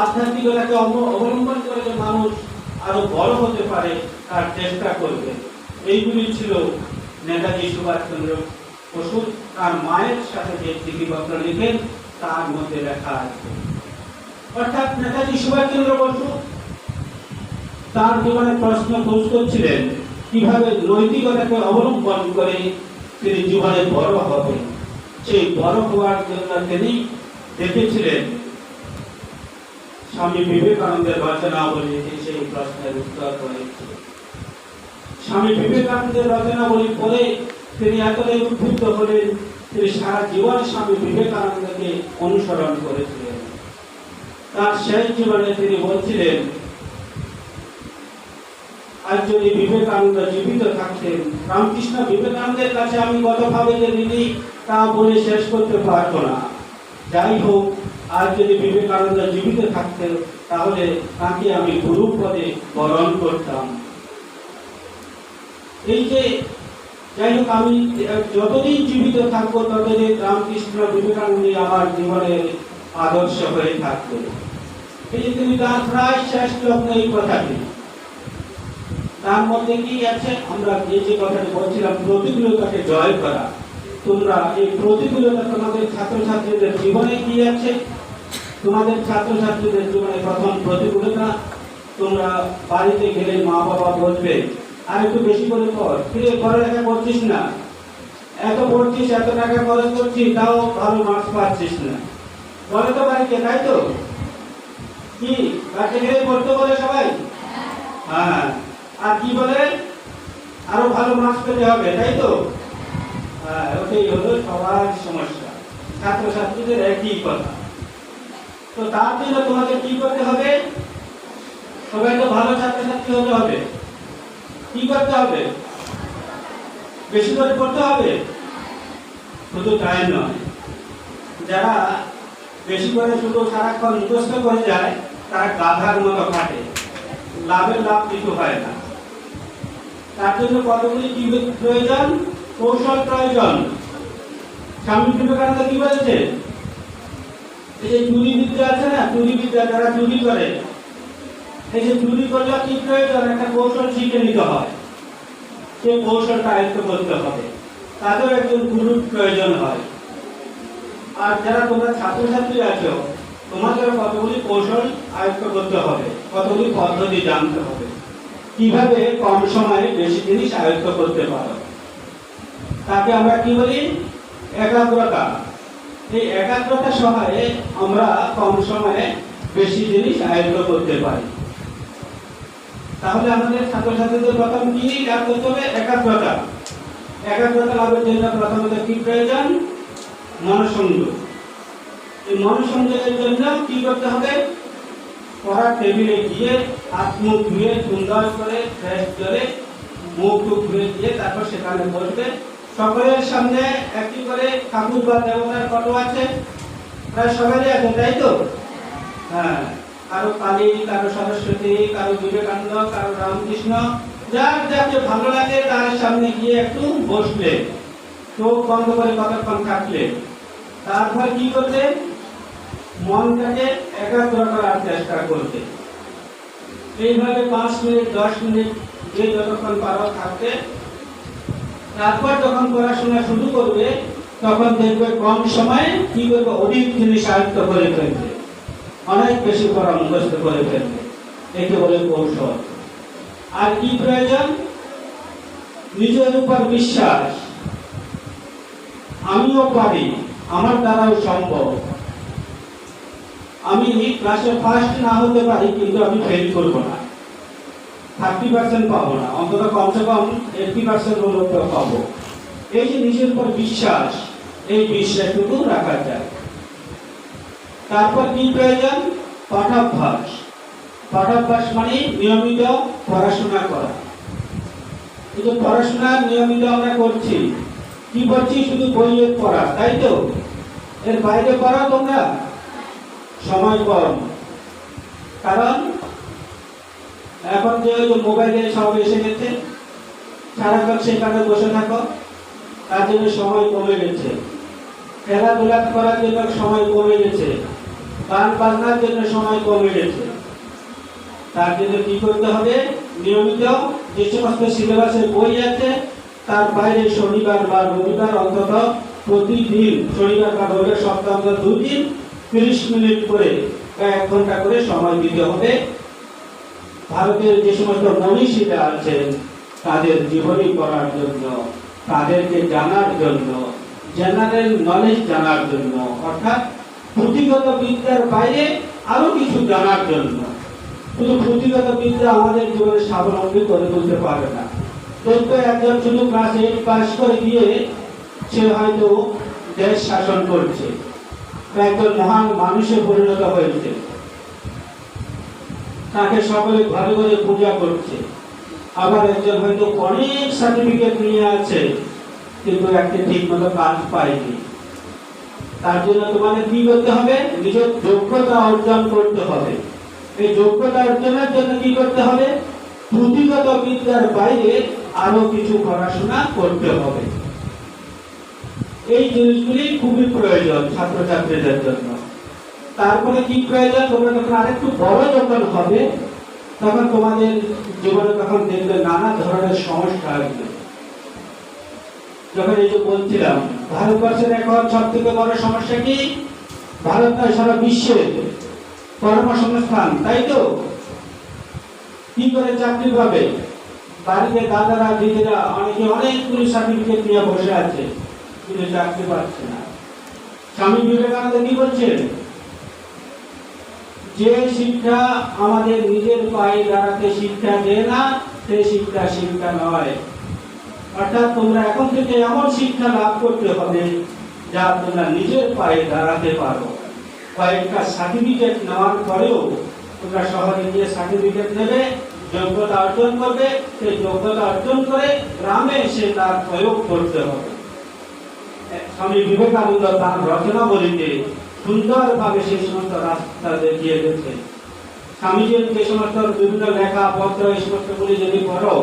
আধ্যাত্মিকতাকে অবলম্বন করে যে মানুষ আরো বড় হতে পারে তার চেষ্টা করবে। এইগুলি ছিল নেতাজি সুভাষচন্দ্র বসু তার মায়ের সাথে যে চিঠিপত্র লিখেন তার মধ্যে লেখা আছে। অর্থাৎ নেতাজি সুভাষচন্দ্র বসু তার জীবনে প্রশ্ন খোঁজ করছিলেন কিভাবে নৈতিকতাকে অবলম্বন করে তিনি জীবনে বড় হবেন। সেই বড় হওয়ার জন্য তিনি দেখেছিলেন স্বামী বিবেকানন্দের রচনাবলী সেই প্রশ্নের উত্তর রয়েছে। স্বামী বিবেকানন্দের রচনাবলী পড়ে তিনি এতটাই উদ্বুদ্ধ হলেন, তিনি সারা জীবন স্বামী বিবেকানন্দকে অনুসরণ করেছিলেন। তার শেষ জীবনে তিনি বলছিলেন, আজ যদি বিবেকানন্দ জীবিত থাকতেন, রামকৃষ্ণ বিবেকানন্দের কাছে আমি কতভাবে যে ঋণী তা বলে শেষ করতে পারবো না। যাই হোক, আজ যদি বিবেকানন্দ জীবিত থাকতেন তাহলে তাকে আমি গুরু পদে বরণ করতাম। এই যে যাই হোক, আমি যতদিন জীবিত থাকবো ততদিন রামকৃষ্ণ বিবেকানন্দ আমার জীবনের আদর্শ হয়ে থাকবে। এই যে তিনি তার প্রায় শেষ লগ্নে এই কথাটি, তার মধ্যে কি আছে? আমরা যে কথাটি বলছিলাম, প্রতিকূলতাকে জয় করা। তোমরা এই প্রতিকূলতা তোমাদের ছাত্রছাত্রীদের জীবনে কি আছে? তোমাদের ছাত্রছাত্রীদের জীবনে প্রথম প্রতিকূলতা, তোমরা বাড়িতে গেলে মা বাবা বলবে আর একটু বেশি করে পড়, ফিরে পড়ালেখা করছিস না, এত পড়ছিস, এত টাকা খরচ করছিস, তাও ভালো মার্কস পাচ্ছিস না, বলে তো বাড়িতে, তাই তো? কি বাড়িতে গেলে পড়তে বলে সবাই? হ্যাঁ। আর কি বলে? আরো ভালো মার্কস পেতে হবে, তাই তো? হ্যাঁ, ওটাই হলো সবার সমস্যা, ছাত্রছাত্রীদের একই কথা। তো তার জন্য তোমাদের কি করতে হবে? সবাই তো ভালো ছাত্রছাত্রী হতে হবে। কি করতে হবে? বেশি করে পড়তে হবে। শুধু তাই নয়, যারা বেশি করে শুধু সারাক্ষণ মুখস্থ করে যায় তারা গাধার মতো খাটে, লাভের লাভ কিছু হয় না। তার জন্য কতগুলি কি প্রয়োজন? কৌশল প্রয়োজন। স্বামী বিবেকানন্দ কি বলেছে? এই যে চুরি বিদ্যা আছে না, চুরি বিদ্যা, যারা চুরি করে, এই যে চুরি করলে কি প্রয়োজন? একটা কৌশল শিখে নিতে হয়, সেই কৌশলটা আয়ত্ত করতে হবে, তাতেও একজন গুরুর প্রয়োজন হয়। আর যারা তোমরা ছাত্রছাত্রী আছো, তোমাদের কতগুলি কৌশল আয়ত্ত করতে হবে, কতগুলি পদ্ধতি জানতে হবে, কিভাবে কম সময়ে বেশি জিনিস আয়ত্ত করতে পারো। তাকে আমরা কি বলি? একাগ্রতা। এই একাগ্রতা সহায়ে আমরা কম সময়ে বেশি জিনিস আয়ত্ত করতে পারি। তাহলে আমাদের ছাত্রছাত্রীদের প্রথম কি লাভ করতে হবে? একাগ্রতা। একাগ্রতা লাভের জন্য প্রথমত কি প্রয়োজন? মনঃসংযোগ। এই মনঃসংযোগের জন্য কি করতে হবে? পড়ার টেবিলে গিয়ে হাত মুখ ধুয়ে সুন্দর করে ফ্রেশ জলে মুখ টুক ধুয়ে দিয়ে তারপর সেখানে বসবে। সকলের সামনে একটি করে ঠাকুর বা দেবতার ফটো আছে, প্রায় সবারই আছে, তাই তো? হ্যাঁ, কারো কালী, কারো সরস্বতী, কারো বিবেকানন্দ, কারো রামকৃষ্ণ, যার যাকে ভালো লাগে তার সামনে গিয়ে একটু বসলে, চোখ বন্ধ করে কতক্ষণ থাকলে, তারপর কি করলে? মনটাকে একাগ্র করার চেষ্টা করবে। এইভাবে 5 মিনিট 10 মিনিট যে যতক্ষণ পারো থাকতে, তারপর যখন পড়াশোনা শুরু করবে তখন দেখবে কম সময়ে কি করবে, অধিক জিনিস আয়ত্ত করে ফেলবে, অনেক বেশি পড়া মুখস্থ করে ফেলবে। একে বলে কৌশল। আর কি প্রয়োজন? নিজের উপর বিশ্বাস। আমিও পারি, আমার দ্বারাও সম্ভব। আমি ক্লাসে ফার্স্ট না হতে পারি, কিন্তু আমি ফেল করব না, 30% পাবো না, অন্তত কমসে কম 80% হলেও পাবো। এই যে নিজের উপর বিশ্বাস, এই বিশ্বাসটুকু রাখা যায়। তারপর কি প্রয়োজন? পাঠাভ্যাস। পাঠাভ্যাস মানে নিয়মিত পড়াশোনা করা। এই যে পড়াশোনা নিয়মিত আমরা করছি, কি করছি? শুধু বইয়ের পড়া, তাই তো? এর বাইরে পড়া তোমরা সময় কম। কারণ এখন যে মোবাইলে সব এসে গেছে, সারাক্ষণ সেখানে বসে থাকো, তার জন্য সময় কমে গেছে। খেলাধুলা করার জন্য সময় কমে গেছে, গান বাজনার জন্য সময় কমে গেছে। তার জন্য কি করতে হবে? নিয়মিত যে সমস্ত সিলেবাসের বই আছে তার বাইরে শনিবার বা রবিবার অন্তত প্রতিদিন, শনিবার বা রবিবার সপ্তাহে 2 দিন 30 মিনিট করে বা 1 ঘন্টা করে সময় দিতে হবে। ভারতের যে সমস্ত মনীষীরা আছেন তাদের জীবনী পড়ার জন্য, তাদেরকে জানার জন্য, জেনারেল নলেজ জানার জন্য, অর্থাৎ পুঁথিগত বিদ্যার বাইরে আরো কিছু জানার জন্য। শুধু পুঁথিগত বিদ্যা আমাদের জীবনে স্বাবলম্বী করে তুলতে পারে না। তো একজন শুধু ক্লাস 8 পাস করে দিয়ে সে হয়তো দেশ শাসন করছে, একজন মহান মানুষে পরিণত হয়েছে, তাকে সকলে ঘরে ঘরে পূজা করছে। আবার একজন হয়তো অনেক সার্টিফিকেট নিয়ে আছে, কিন্তু একটা ঠিক মতো কাজ পায়নি। তার জন্য তোমাদের কি করতে হবে? নিজের যোগ্যতা অর্জন করতে হবে। এই যোগ্যতা অর্জনের জন্য কি করতে হবে? পুঁথিগত বিদ্যার বাইরে আরো কিছু পড়াশোনা করতে হবে। এই জিনিসগুলি খুবই প্রয়োজন ছাত্রছাত্রীদের জন্য। তারপরে কি প্রয়োজন? তোমরা যখন আরেকটু বড় যখন হবে তখন তোমাদের জীবনে তখন দেখবে নানা ধরনের সমস্যা আসবে। যখন এই যে বলছিলাম ভারতবর্ষের এখন সব থেকে বড় সমস্যা কি? ভারত নয়, সারা বিশ্বের কর্মসংস্থান, তাই তো? কি করে চাকরি পাবে? বাড়িতে দাদারা দিদিরা অনেকে অনেকগুলি সার্টিফিকেট নিয়ে বসে আছে, কিন্তু চাকরি পাচ্ছে না। স্বামী বিবেকানন্দ কি বলছেন? যে শিক্ষা আমাদের নিজের পায়ে দাঁড়াতে শিক্ষা দেয় না, সে শিক্ষা শিক্ষা নয়। অর্থাৎ তোমরা এখন থেকে এমন শিক্ষা লাভ করতে হবে যা তোমরা নিজের পায়ে দাঁড়াতে পারো। কয়েকটা সার্টিফিকেট নেওয়ার পরেও তোমরা শহরে গিয়ে সার্টিফিকেট নেবে, যোগ্যতা অর্জন করবে, সেই যোগ্যতা অর্জন করে গ্রামে এসে তার প্রয়োগ করতে হবে। স্বামী বিবেকানন্দ তার রচনাবলীতে সুন্দরভাবে সেই সমস্ত রাস্তা দেখিয়ে গেছে। স্বামীজির যে সমস্ত বিভিন্ন লেখা পত্র এই সমস্তগুলি যদি পড়ো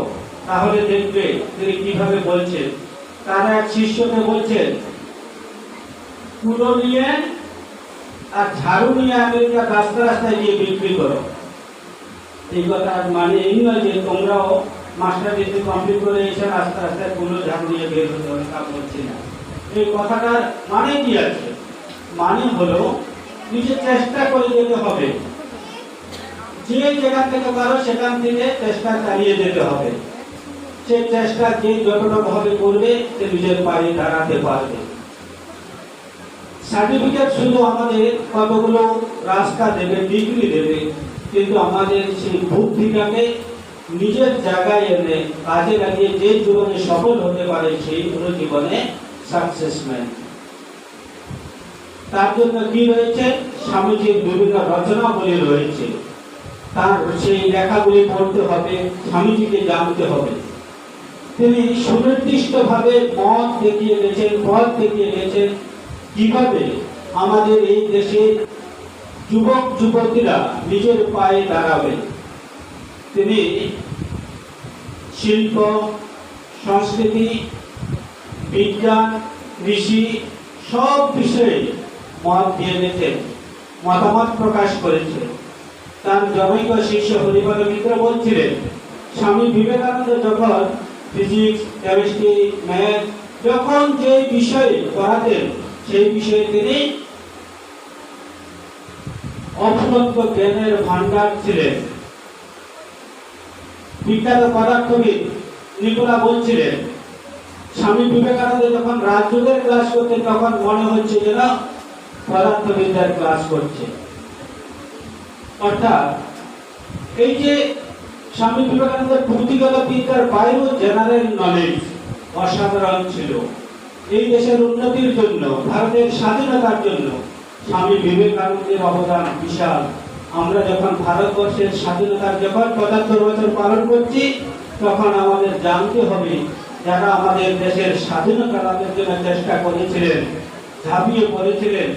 তাহলে দেখবে তিনি কিভাবে বলছেন। তার এক শিষ্যকে বলছেন, কুলো নিয়ে আর ঝাড়ু নিয়ে আমেরিকা রাস্তা রাস্তায় গিয়ে বিক্রি করো। এই কথার মানে এই নয় যে তোমরাও মাস্টার ডিগ্রি কমপ্লিট করে এসে রাস্তা রাস্তায় কুলো ঝাড়ু নিয়ে বের হতে হবে, তা বলছি না। এই কথাটার মানে কি আছে? মানে হলো নিজে চেষ্টা করে যেতে হবে, যে যেখান থেকে পারো সেখান থেকে চেষ্টা চালিয়ে যেতে হবে। সে চেষ্টা যে যতটা ভাবে করবে সে নিজের পায়ে দাঁড়াতে পারবে। সার্টিফিকেট শুধু আমাদের কতগুলো রাস্তা দেবে, ডিগ্রি দেবে, কিন্তু আমাদের সেই বুদ্ধিটাকে নিজের জায়গায় এনে কাজে লাগিয়ে যে জীবনে সফল হতে পারে সেই হলো জীবনে সাকসেসম্যান। তার জন্য কি রয়েছে? স্বামীজির বিভিন্ন রচনাবলী রয়েছে, তার সেই লেখাগুলি পড়তে হবে, স্বামীজিকে জানতে হবে। তিনি সুনির্দিষ্টভাবে পথ দেখিয়ে গেছেন, পথ দেখিয়ে গেছেন কিভাবে আমাদের এই দেশের যুবক যুবতীরা নিজের পায়ে দাঁড়াবে। তিনি শিল্প, সংস্কৃতি, বিজ্ঞান, কৃষি সব বিষয়ে মত দিয়ে গেছেন। মতামত প্রকাশ করেছে। তার জনৈক শিষ্য হরিপদ মিত্র বলছিলেন, স্বামী বিবেকানন্দ যখন ফিজিক্স, কেমিস্ট্রি, ম্যাথ যখন যে বিষয়ে পড়াতেন সেই বিষয়ে তিনি অফুরন্ত জ্ঞানের ভান্ডার ছিলেন। বিখ্যাত পদার্থবিদ নিকোলা বলছিলেন, স্বামী বিবেকানন্দ যখন রাজযোগের ক্লাস করতেন তখন মনে হচ্ছে যেন পদার্থবিদ্যার ক্লাস করছে। অর্থাৎ এই যে স্বামী বিবেকানন্দের পুঁথিগত বিদ্যার বাইরেও জেনারেল নলেজ অসাধারণ ছিল। এই দেশের উন্নতির জন্য, ভারতের স্বাধীনতার জন্য স্বামী বিবেকানন্দের অবদান বিশাল। আমরা যখন ভারতবর্ষের স্বাধীনতার যখন ৭৫ বছর পালন করছি, তখন আমাদের জানতে হবে যারা আমাদের দেশের স্বাধীনতা লাভের জন্য চেষ্টা করেছিলেন, ঝাঁপিয়ে পড়েছিলেন,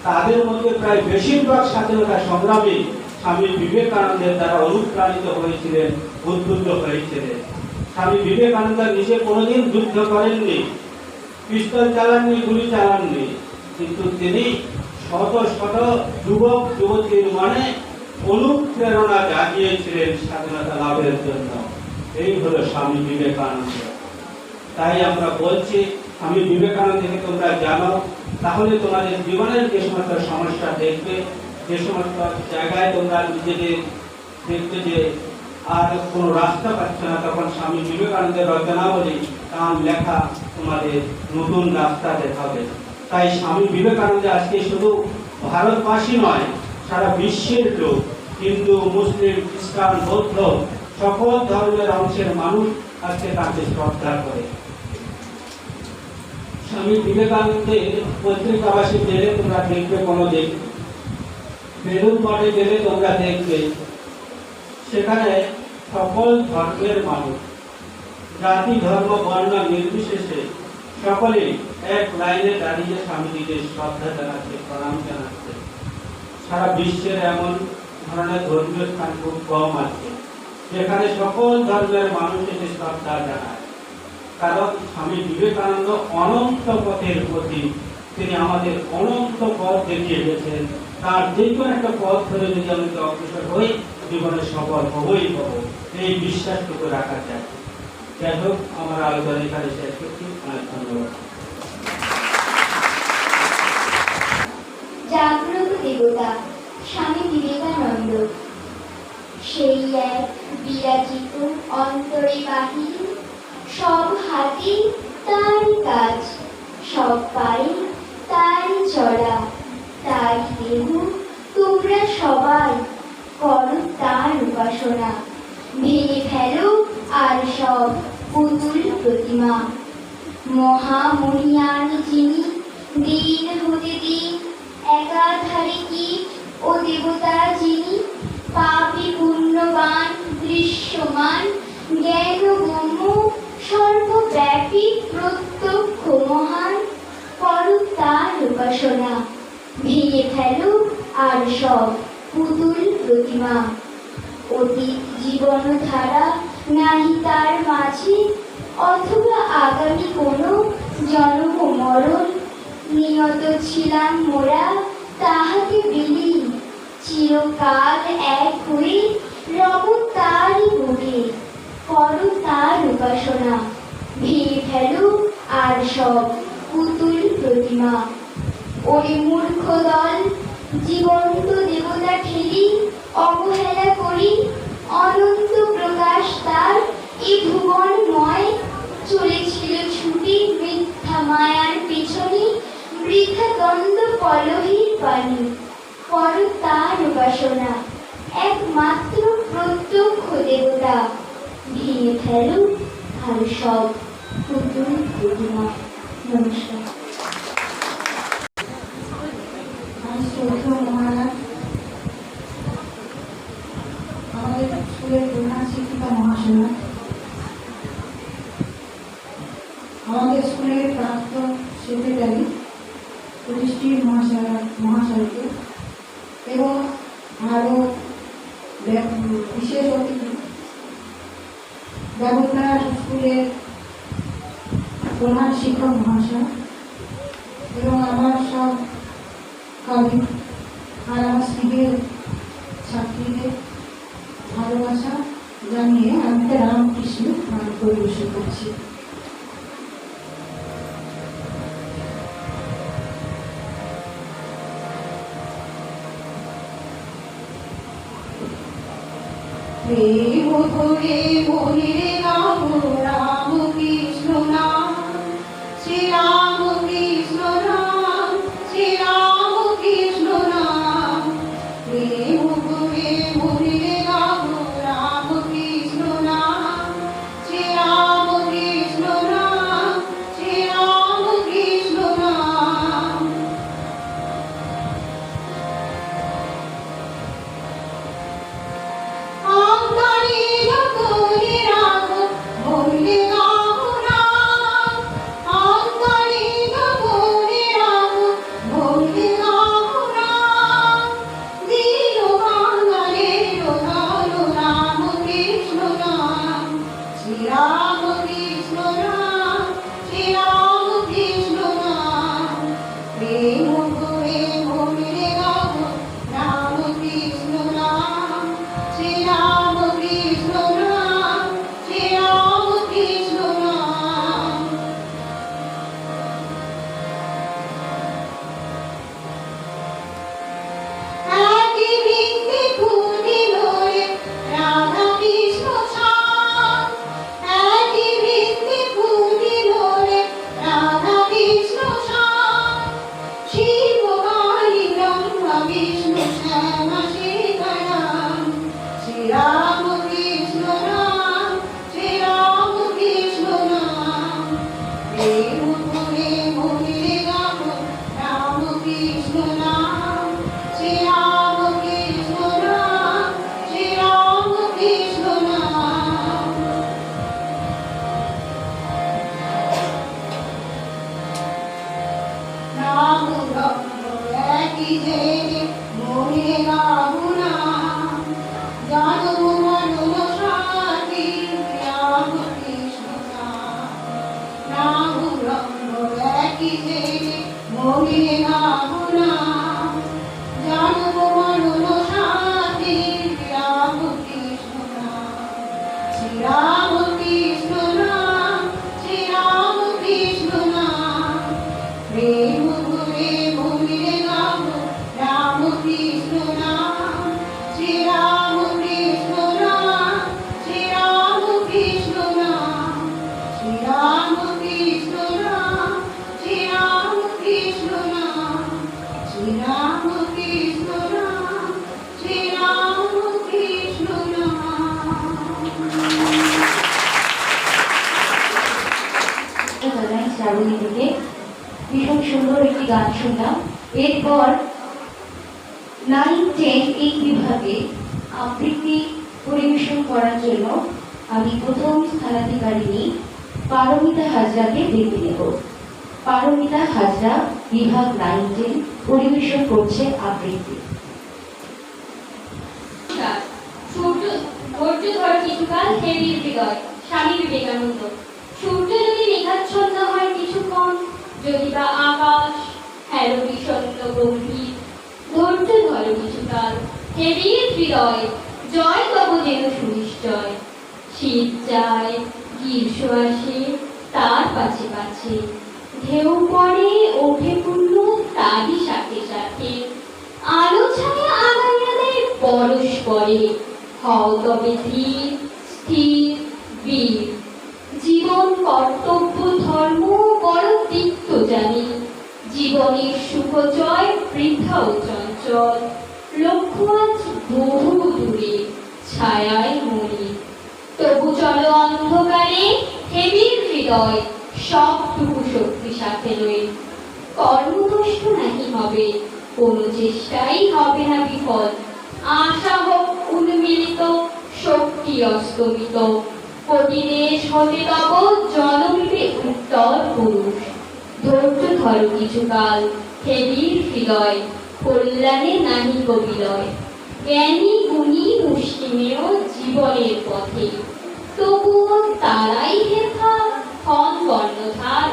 তাদের মধ্যে প্রায় বেশিরভাগ স্বাধীনতা সংগ্রামী স্বামী বিবেকানন্দের দ্বারা অনুপ্রাণিত হয়েছিলেন, উদ্বুদ্ধ হয়েছিলেন। স্বামী বিবেকানন্দ নিজে কোনোদিন যুদ্ধ করেননি, পিস্তল চালাননি, গুলি চালাননি, কিন্তু তিনি শত শত যুবক যুবতীর মনে অনুপ্রেরণা জাগিয়েছিলেন স্বাধীনতা লাভের জন্য। এই হলো স্বামী বিবেকানন্দ। তাই আমরা বলছি, স্বামী বিবেকানন্দকে তোমরা জানো, তাহলে তোমাদের জীবনের যে সমস্ত সমস্যা দেখবে, যে সমস্ত জায়গায় তোমরা নিজেদের দেখবে যে আর কোনো রাস্তা পাচ্ছে না, তখন স্বামী বিবেকানন্দের রচনাবলী, তার লেখা তোমাদের নতুন রাস্তা দেখাবে। তাই স্বামী বিবেকানন্দ আজকে শুধু ভারতবাসী নয়, সারা বিশ্বের লোক, হিন্দু, মুসলিম, খ্রিস্টান, বৌদ্ধ সকল ধর্মের অংশের মানুষ আজকে তাকে শ্রদ্ধা করে। স্বামী বিবেকানন্দের পত্রিকাবাসী গেলে তোমরা দেখবে, কোনো দেখবে বেলুন মঠে গেলে তোমরা দেখবে সেখানে সকল ধর্মের মানুষ, জাতি, ধর্ম, বর্ণ নির্বিশেষে সকলে এক লাইনে দাঁড়িয়ে স্বামীজিকে শ্রদ্ধা জানাচ্ছে, প্রণাম জানাচ্ছে। সারা বিশ্বের এমন ধরনের ধর্মীয় স্থান খুব কম আছে যেখানে সকল ধর্মের মানুষ এসে শ্রদ্ধা জানায়। কারণ স্বামী বিবেকানন্দ অনন্ত পথের প্রতীক। তিনি আমাদের অনন্ত পথ দেখিয়ে গেছেন। তার যে কোনো একটা পথ ধরে যদি আমাকে অগ্রসর হই, জীবনে সফল হবই হব, এই বিশ্বাসটুকু রাখা যায়। যাই হোক, আমার আলোচনা এখানে শেষ করছি। অনেক ধন্যবাদ।
জাগ্রত দেবতা স্বামী বিবেকানন্দ, সেই এক বিরাজিত অন্তরে বাহির, সব হাতে তারই কাজ, সব পায়ে তারই চলা, তাই দেহ তোমরা সবাই করো তার উপাসনা। ভেঙে ফেলো আর সব পুতুল প্রতিমা, মহামহিয়ান যিনি, দিন হতে দিন একাধারে কীট ও দেবতা যিনি, পাপী পুণ্যবান দৃশ্যমান জ্ঞানগম্য সর্বব্যাপী প্রত্যক্ষ মহান, করো তার উপাসনা। ভেঙে ফেলো আর সব পুতুল প্রতিমা, অতীত জীবন ধারা নাহি তার মাঝে, অথবা আগামী কোনো জন্ম মরণ, নিয়ত ছিলাম মোরা তাহাকে বিলীন, চিরকাল এক হয়ে রব তারই বুকে, করো তার উপাসনা। ভেঙে ফেলো আর সব পুতুল প্রতিমা। ওই মূর্খ দল জীবন্ত দেবতা ঠেলি অবহেলা করি, অনন্ত প্রকাশ তার এই ভুবনময়, চলেছিল ছুটি মিথ্যা মায়ার পিছনে, বৃথা দ্বন্দ্ব কলহের পানি, করো তার উপাসনা। একমাত্র প্রত্যক্ষ দেবতা, ভেঙে ফেলো আর সব পুতুল প্রতিমা। নমস্কার।
আমাদের স্কুলের প্রধান শিক্ষিকা মহাশয়া, আমাদের স্কুলের প্রাক্তন সেক্রেটারি প্রতিষ্ঠিত মহাশয়কে এবং আরও বিশেষ অতিথি ব্যবস্থা স্কুলের প্রধান শিক্ষক মহাশয় এবং আমার সব কলিগ আর আমার স্নেহের ছাত্রীদের ভালোবাসা জানিয়ে আমি একটা রামকৃষ্ণ গান পরিবেশন করছি। প্রেম ধরে মনে রাম রাম কৃষ্ণ নাম, শ্রী রাম কৃষ্ণ নাম, শ্রী রাম কৃষ্ণ নাম। প্রেম ধরে মনে রাম রাম কৃষ্ণ নাম, শ্রী রাম কৃষ্ণ নাম, শ্রী রাম কৃষ্ণ নাম। অন্তরে যতই রাগ বললে গাও রাম, অন্তরে যতই রাগ বললে গাও রাম। দিল বাঙালির ভালো রাম কৃষ্ণ নাম, শ্রী রাম কৃষ্ণ নাম, শ্রী রাম কৃষ্ণ নাম। প্রেম করে বললে গাও রাম কৃষ্ণ নাম, শ্রী রাম কৃষ্ণ নাম, শ্রী রাম কৃষ্ণ নাম। একই বৃন্তে ফুটিল রে রাধা কৃষ্ণ ছাপ, একই বৃন্তে ফুটিল রে রাধা কৃষ্ণ ছাপ। শিব কালী ব্রহ্মা বিষ্ণু শ্যামা সীতারাম, শ্রী রাম কৃষ্ণ নাম, শ্রী রাম কৃষ্ণ নাম। প্রেম করে মনে গাব রাম কৃষ্ণ নাম, শ্রী রাম কৃষ্ণ নাম, শ্রী রাম কৃষ্ণ নাম। নাম ব্রহ্ম একই জেনে মনে গাব নাম, জন্ম মরণ সাথী রাম কৃষ্ণ নাম। নাম ব্রহ্ম একই জেনে মনে গাব নাম, জন্ম মরণ সাথী রাম কৃষ্ণ নাম। শ্রী রাম কৃষ্ণ নাম, শ্রী রাম কৃষ্ণ নাম। প্রেম করে মনে গাব রাম কৃষ্ণ নাম, শ্রী রাম কৃষ্ণ নাম, শ্রী রাম কৃষ্ণ নাম। শ্রী রাম কৃষ্ণ নাম, শ্রী রাম কৃষ্ণ নাম, শ্রী রাম কৃষ্ণ নাম, শ্রী রাম কৃষ্ণ নাম।
শ্রাবণী থেকে ভীষণ সুন্দর একটি গান শুনলাম। এরপর 9-10 এই বিভাগে আবৃত্তি পরিবেশন করার জন্য আমি প্রথম স্থানাধিকারিণী পারমিতা হাজরাকে ডেকে নেব। পারমিতা হাজরা বিভাগ 9-10 পরিবেশন করছে আবৃত্তি।
সূর্য ধৈর্য ধর কিছুকাল হেবির হৃদয়, স্বামী বিবেকানন্দ। সূর্য যদি মেঘাচ্ছন্ন হয় কিছুক্ষণ, যদি বা আকাশ হেলো বিষণ্ণ গম্ভীর, ধৈর্য ধর কিছুকাল হেবির হৃদয়, জয় তব যেন সুনিশ্চয়। শীত যায় গ্রীষ্ম আসে তার পাছে পাছে, ঢেউ পড়ে ওঠে পূর্ণ তারই সাথে সাথে। আলো ছায়া আগামীদের পরস্পরে, হও তবে ধীর স্থির বীর। জীবন কর্তব্য ধর্ম বড় তিক্ত জানি, জীবনের সুখ জয় বৃথা ও চঞ্চল। লক্ষ্য আজ বহু দূরে ছায়ায় মরি, তবু চলো অন্ধকারে হেবির হৃদয়, সবটুকু শক্তি সাথে লয়ে। কর্মনষ্ট নাহি হবে, কোনো চেষ্টাই হবে না বিফল। আশা হোক উন্মিলিত, শক্তি অস্তমিত, কোটি দেশ হতে তব জনমিবে উত্তর পুরুষ। ধৈর্য ধর কিছুকাল হেবির হৃদয়, কল্যাণে নাহি কবিলয়। জ্ঞানী গুণী মুষ্টিমেয় জীবনের পথে, তবুও তারাই হেথা হন কর্ণধার।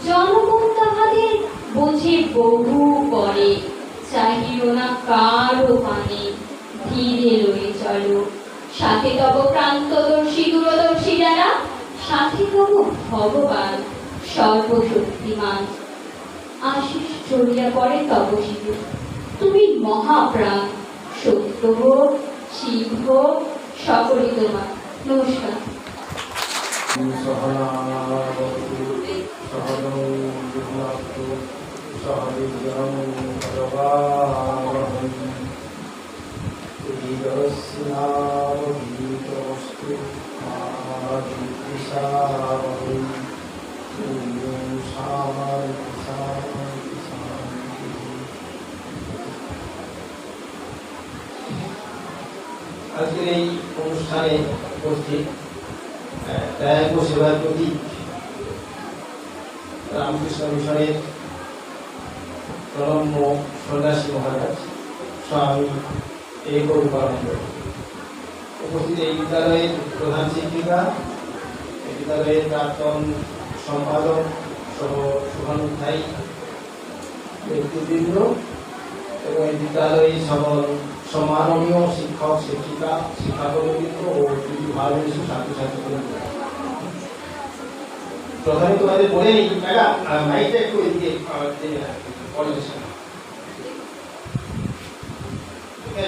জনগণ তাহাদের বোঝে বহু পরে, চাহিও না কার
চলো, সাথে তব প্রান্তদর্শী দূরদর্শী যারা, সাথে তব ভগবান সর্বশক্তিমান। আশিস ছড়িয়া পড়ে তব শিরে, তুমি মহাপ্রাণ, সত্য হোক, শিব হোক, সকলই তোমার। নমস্কার।
আজকের এই অনুষ্ঠানে উপস্থিত ত্যাগ ও সেবার প্রতীক রামকৃষ্ণ মিশনের প্রণম্য সন্ন্যাসী মহারাজ স্বামী একরূপানন্দ, উপস্থিত এই বিদ্যালয়ের প্রধান শিক্ষিকা, এই বিদ্যালয়ের প্রাক্তন সম্পাদক সহ শুভানুধ্যায়ী ব্যক্তিবৃন্দ এবং এই বিদ্যালয়ের সকল সম্মাননীয় শিক্ষক শিক্ষিকা শিক্ষাকর্মীবৃন্দ ও ভালোবেসে ছাত্রছাত্রীবৃন্দ, প্রথমে তোমাদের বলে নিই, ম্যাডাম মাইকটা একটু এদিকে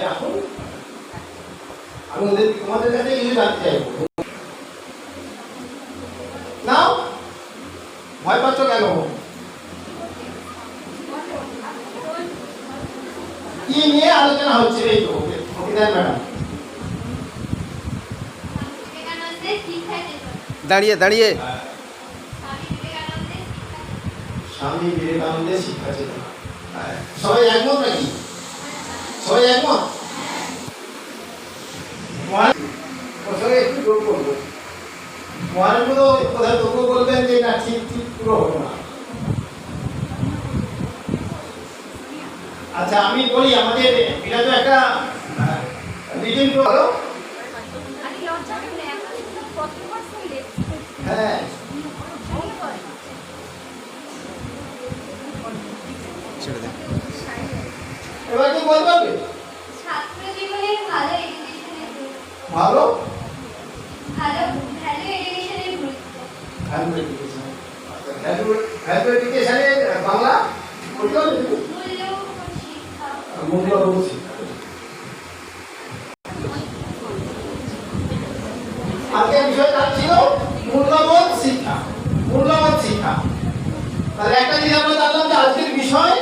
রাখুন। আমি তোমাদের কাছে কিছু জানতে চাইবো। নাও, ভয় পাচ্ছ কেন? কি নিয়ে আলোচনা হচ্ছে? এই তো ম্যাডাম
দাঁড়িয়ে দাঁড়িয়ে
স্বামী বিবেকানন্দের শিক্ষা চেতনা। সবাই একমত নাকি? সবাই একমত? একটু যোগ করবো। মহারাজগুলো কোথায় তবু বলবেন যে না, ঠিক ঠিক পুরো হলো না। আচ্ছা, আমি বলি, আমাদের এটা তো একটা রিটেন করো। হ্যাঁ,
ছেড়ে দে।
এবার কি বলবে?
ছাত্র জীবনের ভালো এডুকেশনের
ভালো
ভালো ভালো এডুকেশনের গুরুত্ব।
Value education. ভ্যালু এডুকেশনের বাংলা বলতে হবে?
মূল্যবোধ শিক্ষা।
মূল্যবোধ শিক্ষা। আজকের বিষয়টা ছিল মূল্যবোধ শিক্ষা। মূল্যবোধ শিক্ষা। তাহলে একটা জিনিস আমরা জানলাম যে আজকের বিষয়,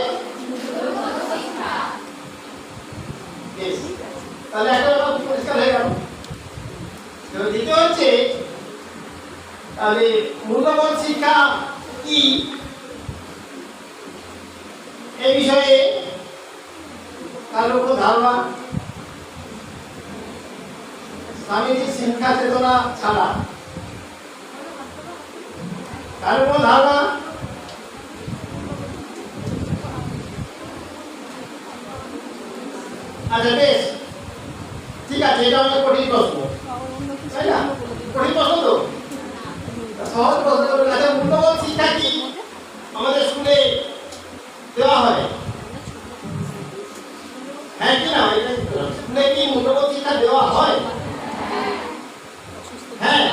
তাহলে একটা ব্যাপার পরিষ্কার হয়ে গেল। দ্বিতীয় হচ্ছে, তাহলে মূল্যবোধ শিক্ষা কি, এই বিষয়ে তার উপর ধারণা স্বামীজির শিক্ষা চেতনা ছাড়া তার উপর ধারণা। আচ্ছা, বেশ, ঠিক আছে, এটা অনেক কঠিন প্রশ্ন, তাই না? কঠিন প্রশ্ন তো, সহজ প্রশ্ন। আচ্ছা, মূল্যবোধ শিক্ষা কি আমাদের স্কুলে দেওয়া হয়? হ্যাঁ কি না? স্কুলে কি মূল্যবোধ শিক্ষা দেওয়া হয়? হ্যাঁ।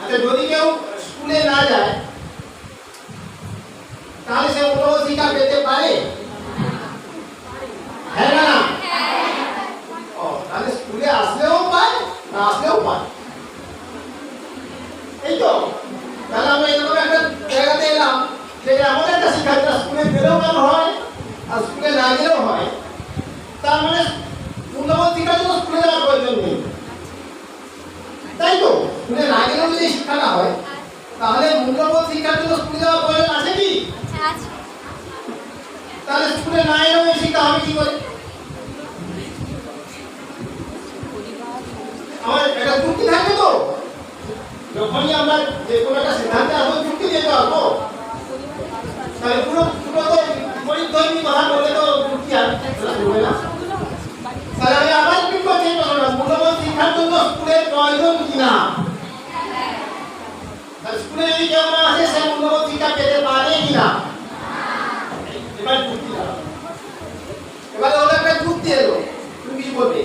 আচ্ছা, যদি কেউ স্কুলে না যায় তাহলে সে মূল্যবোধ শিক্ষা পেতে পারে? হ্যাঁ না? ও, তাহলে স্কুলে আসলেও পায়, না আসলেও পায়, এই তো। তাহলে আমরা এরকম একটা জায়গাতে এলাম যে এমন একটা শিক্ষা যেটা স্কুলে গেলেও কেন হয় আর স্কুলে না গেলেও হয়। তার মানে মূল্যবোধ শিক্ষার জন্য স্কুলে যাওয়ার প্রয়োজন নেই, তাই তো? স্কুলে না গেলেও যদি শিক্ষাটা হয়, তাহলে মূল্যবোধ শিক্ষার জন্য স্কুলে যাওয়ার প্রয়োজন আছে কি? তাহলে স্কুলে না এলেও এই শিক্ষা হবে কি করে? আমার একটা যুক্তি থাকবে তো, যখনই আমরা যে কোনো একটা সিদ্ধান্তে আসবো যুক্তি দিতে পারবো। তাহলে পুরো পুরো তো পরিধর্মী কথা বললে তো যুক্তি আসবে না। তাহলে আমি আবার কি করছি? মূল্যবোধ শিক্ষার জন্য স্কুলের প্রয়োজন কিনা? স্কুলে যদি কেউ না আসে, সে মূল্যবোধ শিক্ষা পেতে পারে কিনা? এবার যুক্তি দাও। এবার ওরা একটা যুক্তি এলো, তুমি কিছু বলবে?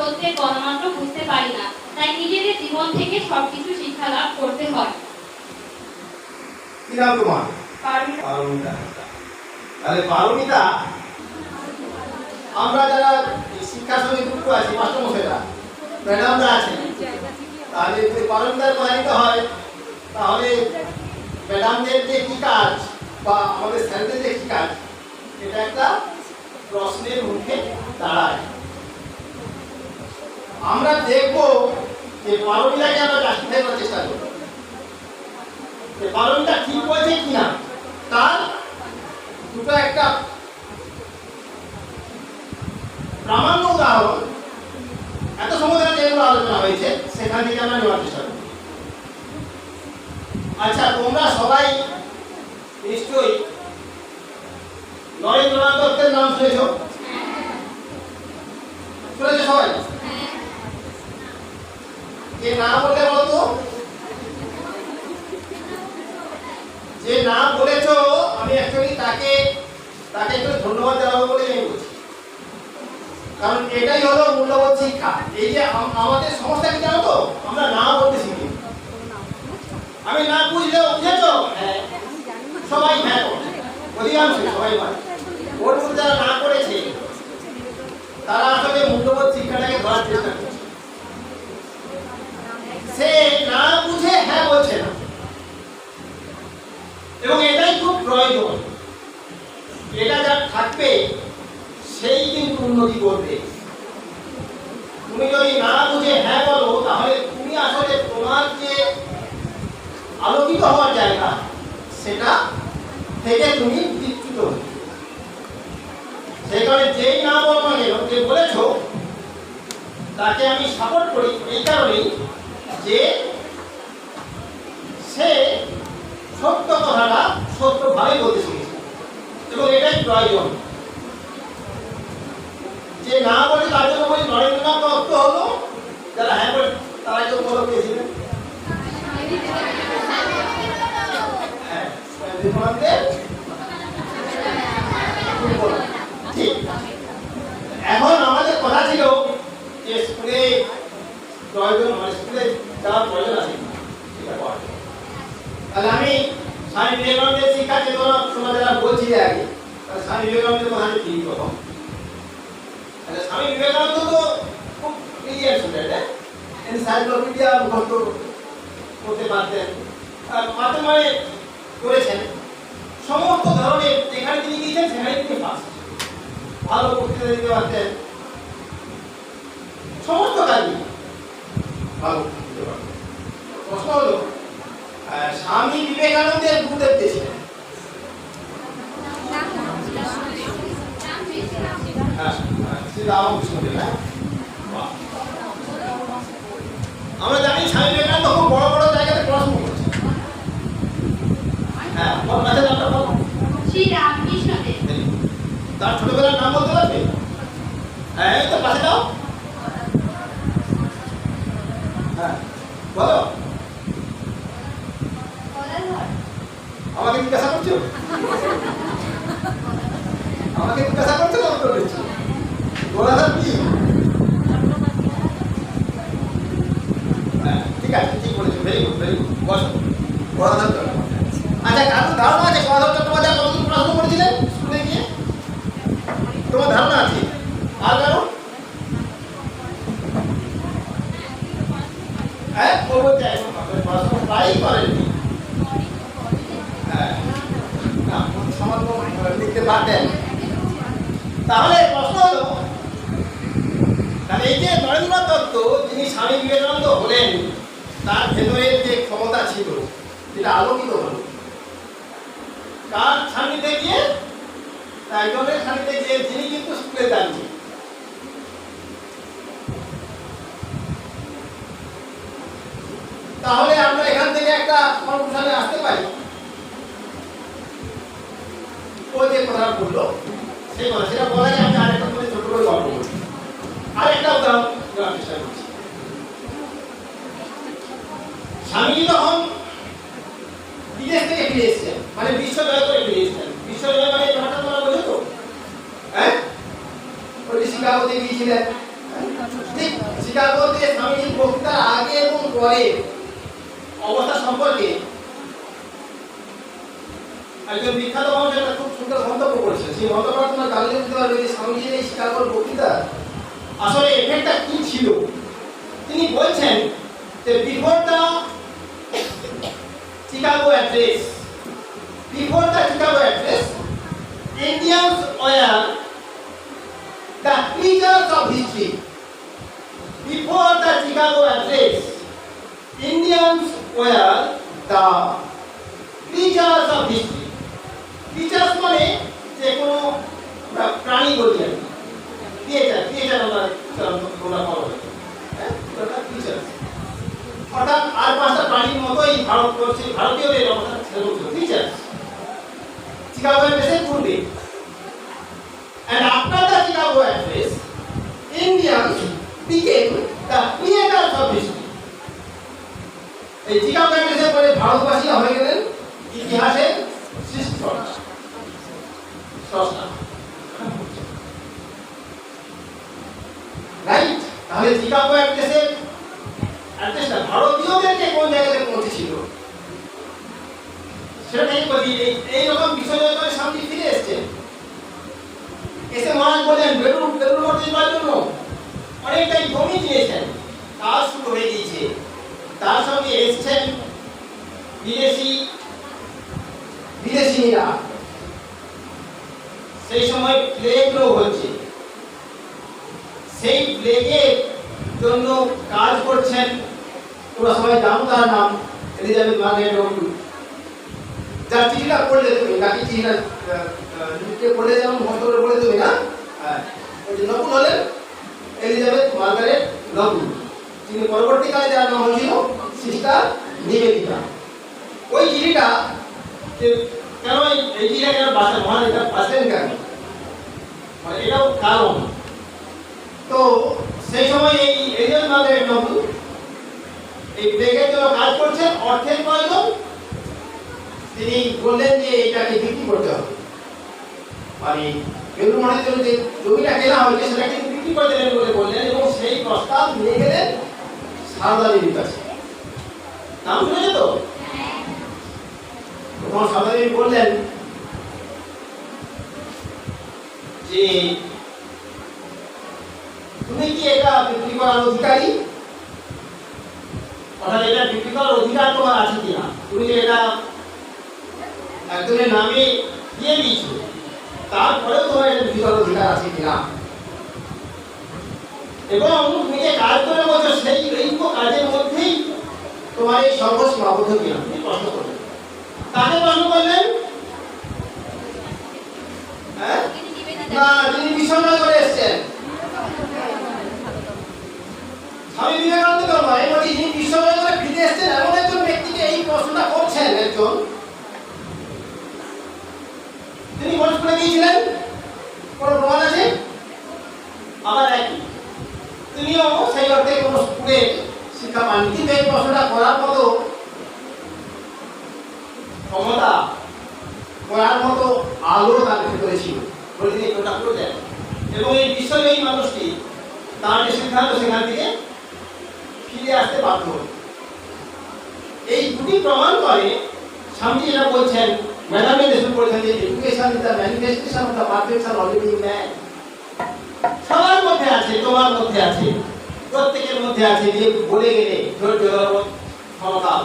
বলতে গণমাত্র বুঝতে পারি না, তাই নিজেদের জীবন থেকে সবকিছু শিক্ষা লাভ করতে হয়।
কি নাম তোমার?
পারমিতা।
পারমিতা। তাহলে পারমিতা, আমরা যারা শিক্ষার সঙ্গে যুক্ত আছি, মাস্টারমশাইরা, ম্যাডামরা আছেন, তাহলে যদি পারমিতার কথা নিতে হয়, তাহলে ম্যাডামদের যে কি কাজ বা আমাদের স্যারদের যে কি কাজ, এটা একটা প্রশ্নের মুখে দাঁড়ায়। আমরা দেখব যে পারমিতাকে আমরা জাস্টিফাই করার চেষ্টা করব, যে পারমিতা ঠিক বলছে কিনা। তার দুটো একটা প্রামাণ্য উদাহরণ এত সময় ধরে যেগুলো আলোচনা হয়েছে সেখান থেকে আমরা নেওয়ার চেষ্টা করব। আচ্ছা, তোমরা সবাই নিশ্চয়ই নরেন্দ্রনাথ দত্তের নাম শুনেছ? শুনেছ সবাই? যে না বললে বলতো, যে না বলেছ, আমি অ্যাকচুয়ালি তাকে একটু ধন্যবাদ জানাবো বলে আমি বলছি, কারণ এটাই হলো মূল্যবোধ শিক্ষা। এই যে আমাদের সমস্যা কি জানো তো, আমরা না বলতে শিখি। আমি না বুঝলেও বুঝেছ, হ্যাঁ, সবাই হ্যাঁ বলে, অধিকাংশ সবাই বলে। ওর মধ্যে যারা না করেছে তারা আসলে মূল্যবোধ শিক্ষাটাকে ধরার চেষ্টা করছে। সে না বুঝে হ্যাঁ বলছে না, এবং এটাই খুব প্রয়োজন। এটা যার থাকবে সেই কিন্তু উন্নতি করবে। তুমি যদি না বুঝে হ্যাঁ বলো, তাহলে তুমি আসলে তোমার যে আলোকিত হওয়ার জায়গা সেটা থেকে তুমি বিচ্যুত হবে। সেই কারণে যেই না বলবো না কেন, যে বলেছ তাকে আমি সাপোর্ট করি এই কারণেই যে সে সত্য কথাটা সত্যভাবে বলতে শিখেছে, এবং এটাই প্রয়োজন। যে না বলে তার জন্য বলি নরেন্দ্রনাথ দত্ত হলো, যারা হ্যাঁ বলে তারা কেউ বলো পেয়েছিলেন। হ্যাঁ, ঠিক। এখন আমাদের কথা ছিল যে স্কুলে প্রয়োজন, স্কুলে যাওয়ার প্রয়োজন আছে। তাহলে আমি স্বামী বিবেকানন্দের শিক্ষা চেতনা তোমাদের বলছিলে আগে, তাহলে স্বামী বিবেকানন্দের কথা আমি ঠিক প্রথম। তাহলে স্বামী বিবেকানন্দ তো খুব ব্রিলিয়ান্ট স্টুডেন্ট, এনসাইক্লোপিডিয়া মুখস্থ করতে পারতেন, পারতেন মানে করেছেন। সমস্ত ধরনের যেখানে তিনি গিয়েছেন সেখানে তিনি ফার্স্ট, ভালো বক্তৃতা দিতে পারতেন, সমস্ত কাজই ভালো দিতে পারতেন। প্রশ্ন হলো, স্বামী বিবেকানন্দের গুরুদেব কে ছিলেন? আমরা জানি স্বামী বিবেকানন্দ খুব বড় বড় জায়গাতে পড়াশোনা করছে। হ্যাঁ,
শ্রী রামকৃষ্ণ দেব।
তার ছোটবেলার নাম বলতে পারবে? হ্যাঁ, এই তো পাশে দাও। হ্যাঁ, বলো। আমাকে জিজ্ঞাসা করছো? আমাকে জিজ্ঞাসা করছো না উত্তর দিচ্ছি? গোলাধার কি? ঠিক আছে, ঠিক বলেছো, ভেরি গুড, ভেরি গুড। বসো। গোলাধার চট্টোপাধ্যায়। আচ্ছা, কারোর ধারণা আছে গোলাধার চট্টোপাধ্যায় কতদিন পড়াশোনা করেছিলেন স্কুলে গিয়ে? তোমার ধারণা আছে? আর কারো? হ্যাঁ, বলবো চাই পড়াশোনা প্রায়ই করেননি। লিখতে পারতেন। তাহলে প্রশ্ন হলো, তাহলে এই যে নরেন্দ্রনাথ দত্ত যিনি স্বামী বিবেকানন্দ হলেন, তার ভেতরে যে ক্ষমতা ছিল যেটা আলোকিত হলো কার সান্নিধ্যে গিয়ে? একজনের সান্নিধ্যে গিয়ে, যিনি কিন্তু স্কুলে যাননি। তাহলে আমরা এখান থেকে একটা কনক্লুশনে আসতে পারি, ও যে কথা বললো সেই কথা, সেটা বলা যায়। আমি আরেকটা করে ছোট করে গল্প বলছি, আরেকটা উদাহরণ দেওয়ার চেষ্টা করছি। স্বামী যখন বিদেশ থেকে ফিরে এসেছেন, মানে বিশ্ব জয় করে ফিরে এসেছেন। বিশ্ব জয় মানে কথাটা তোমরা বোঝো তো? হ্যাঁ, ওই শিকাগোতে গিয়েছিলেন, ঠিক শিকাগোতে স্বামীজির বক্তৃতার আগে এবং পরে অবস্থা সম্পর্কে একজন বিখ্যাত মানুষ একটা খুব সুন্দর মন্তব্য করেছেন। সেই মন্তব্যটা তোমরা জানলে বুঝতে পারবে যে স্বামীজির এই শিকাগোর বক্তৃতা আসলে এফেক্টটা কি ছিল। তিনি বলছেন যে before the Chicago address, Indians were the preachers of history. Before the Chicago address, Indians were the preachers of history. Preachers মানে যে কোনো প্রাণী বলি আর কি, ক্রিয়েটার ওরা ফলো করে, হ্যাঁ ওটা preachers। অর্থাৎ আর পাঁচটা প্রাণীর মতোই ভারতীয়দের অবস্থা ছিল টিচার চিকাগো অ্যাড্রেসের পূর্বে। And after the Chicago address, Indians became the creators of history. এই চিকাগো অ্যাড্রেসের পরে ভারতবাসী হয়ে গেলেন ইতিহাসের স্রষ্টা। রাইট? তাহলে চিকাগো অ্যাড্রেসের ভারতীয়দেরকে কোন জায়গাতে পৌঁছেছিল সেটাই বলি। এইরকম বিষয় করে সামনে ফিরে এসছেন, এসে মহারাজ বলেন বেলুর মধ্যে যাওয়ার জন্য অনেকটাই জমি দিয়েছেন, কাজ শুরু হয়ে গিয়েছে। তার সঙ্গে এসছেন বিদেশিরা। সেই সময় প্লেগ রোগ হচ্ছে, সেই প্লেগের জন্য কাজ করছেন, তোমরা সবাই জানো তার নাম এলিজাবেথ মার্গারেট ওয়াটসন। যার চিঠিটা পড়লে তুমি বাকি চিঠিটা পড়লে যেমন ভদ্র পড়লে তুমি না, ওই যে নকুল হলেন এলিজাবেথ মার্গারেট নকুল, তিনি পরবর্তীকালে যার নাম হয়েছিল সিস্টার নিবেদিতা। ওই চিঠিটা কেন এই চিঠিটা কেন বাঁচা মহান এটা বাঁচলেন কেন, মানে এটাও কারণ। তো সেই সময় এই এলিজাবেথ মার্গারেট নকুল এই প্লেগের জন্য কাজ করছেন, অর্থের প্রয়োজন। তিনি বললেন যে এটাকে বিক্রি করতে হবে, মানে বেলুর মঠের জন্য যে জমিটা কেনা হয়েছে সেটাকে বিক্রি করে দেবেন বলে বললেন, এবং সেই প্রস্তাব নিয়ে গেলেন সারদা দেবীর কাছে। নাম শুনেছে তো? তখন সারদা দেবী বললেন যে তুমি কি এটা বিক্রি করার অধিকারী, অর্থাৎ এটা বিক্রি করার অধিকার তোমার আছে কিনা, তুমি যে এটা একজনের নামে দিয়ে দিয়েছো তারপরেও তোমার এটা বিক্রি করার অধিকার আছে কিনা, এবং তুমি যে কাজ করে বলছো সেই কাজের মধ্যেই তোমার এই সর্বসীমাবদ্ধ কিনা তুমি প্রশ্ন করলেন। তাকে প্রশ্ন করলেন না, যিনি বিশ্বনগর করে এসছেন স্বামী বিবেকানন্দ নয়, বলি যিনি বিশ্বনগর করে ফিরে এসছেন এমন একজন ব্যক্তিকে এই প্রশ্নটা করছেন একজন, তিনি কোন স্কুলে গিয়েছিলেন, কোন প্রমাণ আছে? আবার একই তিনিও সেই অর্থে কোন স্কুলে শিক্ষা পাননি, কিন্তু এই প্রশ্নটা করার মতো ক্ষমতা, করার মতো আলো তার ভিতরে ছিল বলে তিনি ওটা করলেন। এবং এই বিশ্বজয়ী মানুষটি তার যে সিদ্ধান্ত সেখান থেকে ফিরে আসতে বাধ্য হল। এই দুটি প্রমাণ করে স্বামীজি যেটা বলছেন, ম্যাডামে দেশ বলেছেন যে education is the manifestation of the perfection already in man. সবার মধ্যে আছে, তোমার মধ্যে আছে, প্রত্যেকের মধ্যে আছে। যে বলে গেলে ধৈর্য ধর্ম সমকাল,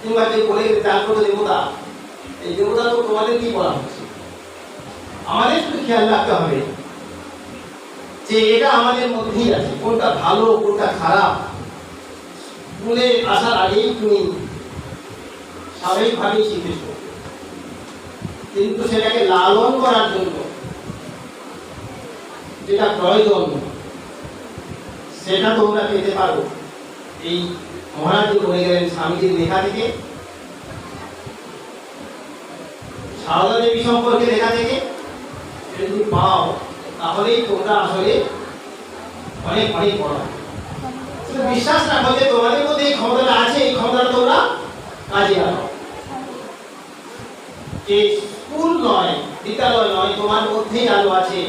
কিংবা যে বলে গেলে জাগ্রত দেবতা, এই দেবতা তো তোমাদের কি বলা হচ্ছে। আমাদের শুধু খেয়াল রাখতে হবে যে এটা আমাদের মধ্যেই আছে, কোনটা ভালো কোনটা খারাপ স্কুলে আসার আগেই তুমি স্বাভাবিকভাবেই শিখেছ, কিন্তু সেটাকে লালন করার জন্য যেটা প্রয়োজন সেটা তোমরা পেতে পারো এই মহারাজ বলে গেলেন স্বামীজির লেখা থেকে, সারদা দেবী সম্পর্কে লেখা থেকে। এটা যদি পাও তাহলেই তোমরা আসলে অনেক অনেক বড়। শুধু বিশ্বাস রাখো যে তোমাদের মধ্যে এই ক্ষমতাটা আছে, এই ক্ষমতাটা তোমরা কাজে লাগাও। যে স্কুল নয়, বিদ্যালয় নয়, তোমার মধ্যেই আলো আছে।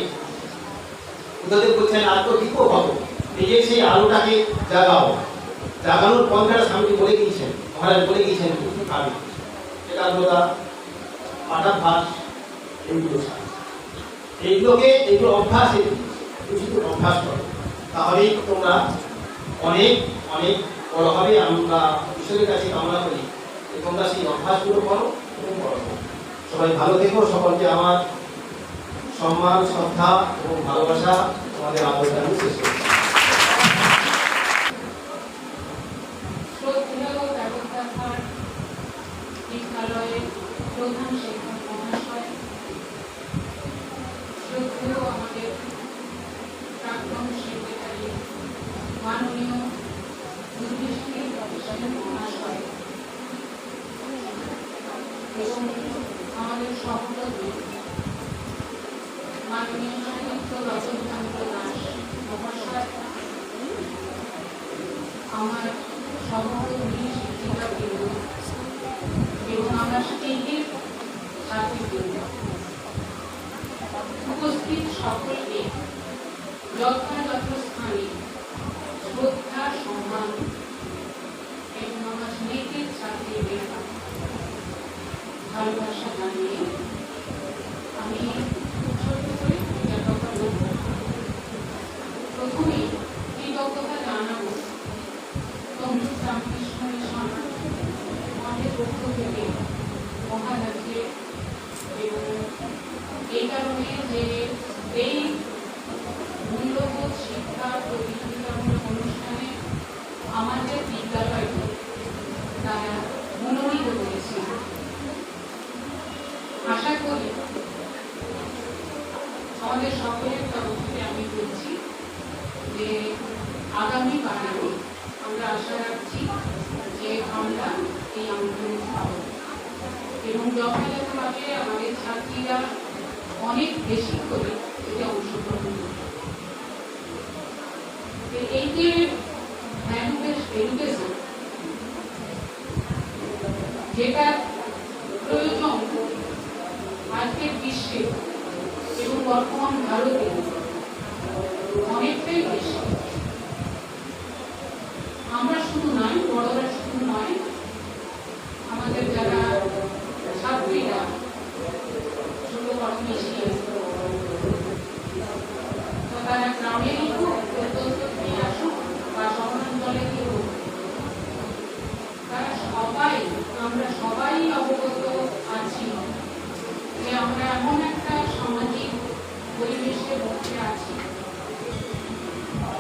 বুদ্ধদেব বলছেন আত্মদীপ ভব, এই যে সেই আলোটাকে জাগাও, জাগানোর পন্থাটা স্বামীজি বলে গিয়েছেন, মহারাজ বলে গিয়েছেন আমি একাগ্রতা, পাঠাভ্যাস, এইগুলো অভ্যাসে কিছু অভ্যাস করো, তাহলেই তোমরা অনেক অনেক বড় হবে। আমরা ঈশ্বরের কাছে কামনা করি যে তোমরা সেই অভ্যাসগুলো করো এবং বড় করো। সবাই ভালো থেকো। সকলকে আমার সম্মান, শ্রদ্ধা এবং ভালোবাসা, তোমাদের আদরটা আমি শেষ করছি।
শ্রদ্ধেয় ব্যবস্থাপনার বিদ্যালয়ের প্রধান শিক্ষক মহাশয়, শ্রদ্ধেয় আমাদের প্রাক্তন সেক্রেটারি মাননীয় যুধিষ্ঠির মহাশয় এবং আমাদের সভাপতি মাননীয় সাহিত্য রজনীকান্ত দাস মহাশয়, আমার সহকর্মী শিক্ষিকাবৃন্দ এবং আমার স্নেহের ছাত্রীবৃন্দ, উপস্থিত সকলকে যথাযথ স্থানে শ্রদ্ধা, সম্মান এবং আমার স্নেহের ছাত্রীদের ভালোবাসা জানিয়ে আমি ছোট্ট করে দুইটা কথা বলব। প্রথমেই কৃতজ্ঞতা জানাবো তমলুক রামকৃষ্ণ মিশন আমাদের পক্ষ থেকে মহারাজকে, এবং এই কারণে যে এই মূল্যবোধ শিক্ষা প্রতিযোগিতামূলক অনুষ্ঠানে আমাদের বিদ্যালয়কে তারা মনোনীত করেছে। আশা করি আমাদের সকলের তরফ থেকে আমি বলছি যে আগামী বারেও আমরা আশা রাখছি যে আমরা এই আমন্ত্রণ পাব এবং যথাযথভাবে আমাদের ছাত্রীরা অনেক বেশি করে এতে অংশগ্রহণ করবে। এই যে এডুকেশন যেটা প্রয়োজন আজকের বিশ্বে এবং বর্তমান ভারতে অনেকটাই বেশি। আমরা শুধু নয়, বড়রা শুধু নয়, আমাদের যারা ছাত্রীরা ছোট বড় মিশিয়ে তারা গ্রামেরই হোক, প্রত্যন্ত নিয়ে আসুক বা শহরাঞ্চলেরই হোক, তারা সবাই, আমরা সবাই অবগত আছি যে আমরা এমন একটা সামাজিক পরিবেশের মধ্যে আছি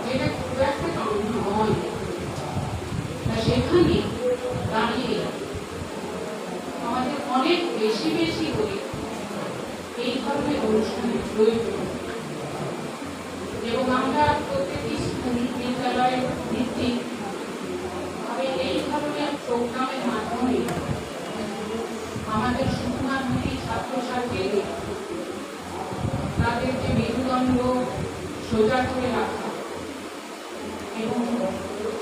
যেটা খুব একটা কাম্য নয়। সেখানে দাঁড়িয়ে আমাদের অনেক বেশি বেশি করে এই ধরনের অনুষ্ঠানের প্রয়োজন, এবং আমরা প্রত্যেকটি স্কুল বিদ্যালয় ভিত্তিক ভাবে এই ধরনের প্রোগ্রামের মাধ্যমে আমাদের শুধুমাত্র ছাত্রছাত্রীদের তাদের যে মেরুদণ্ড সোজা করে রাখা এবং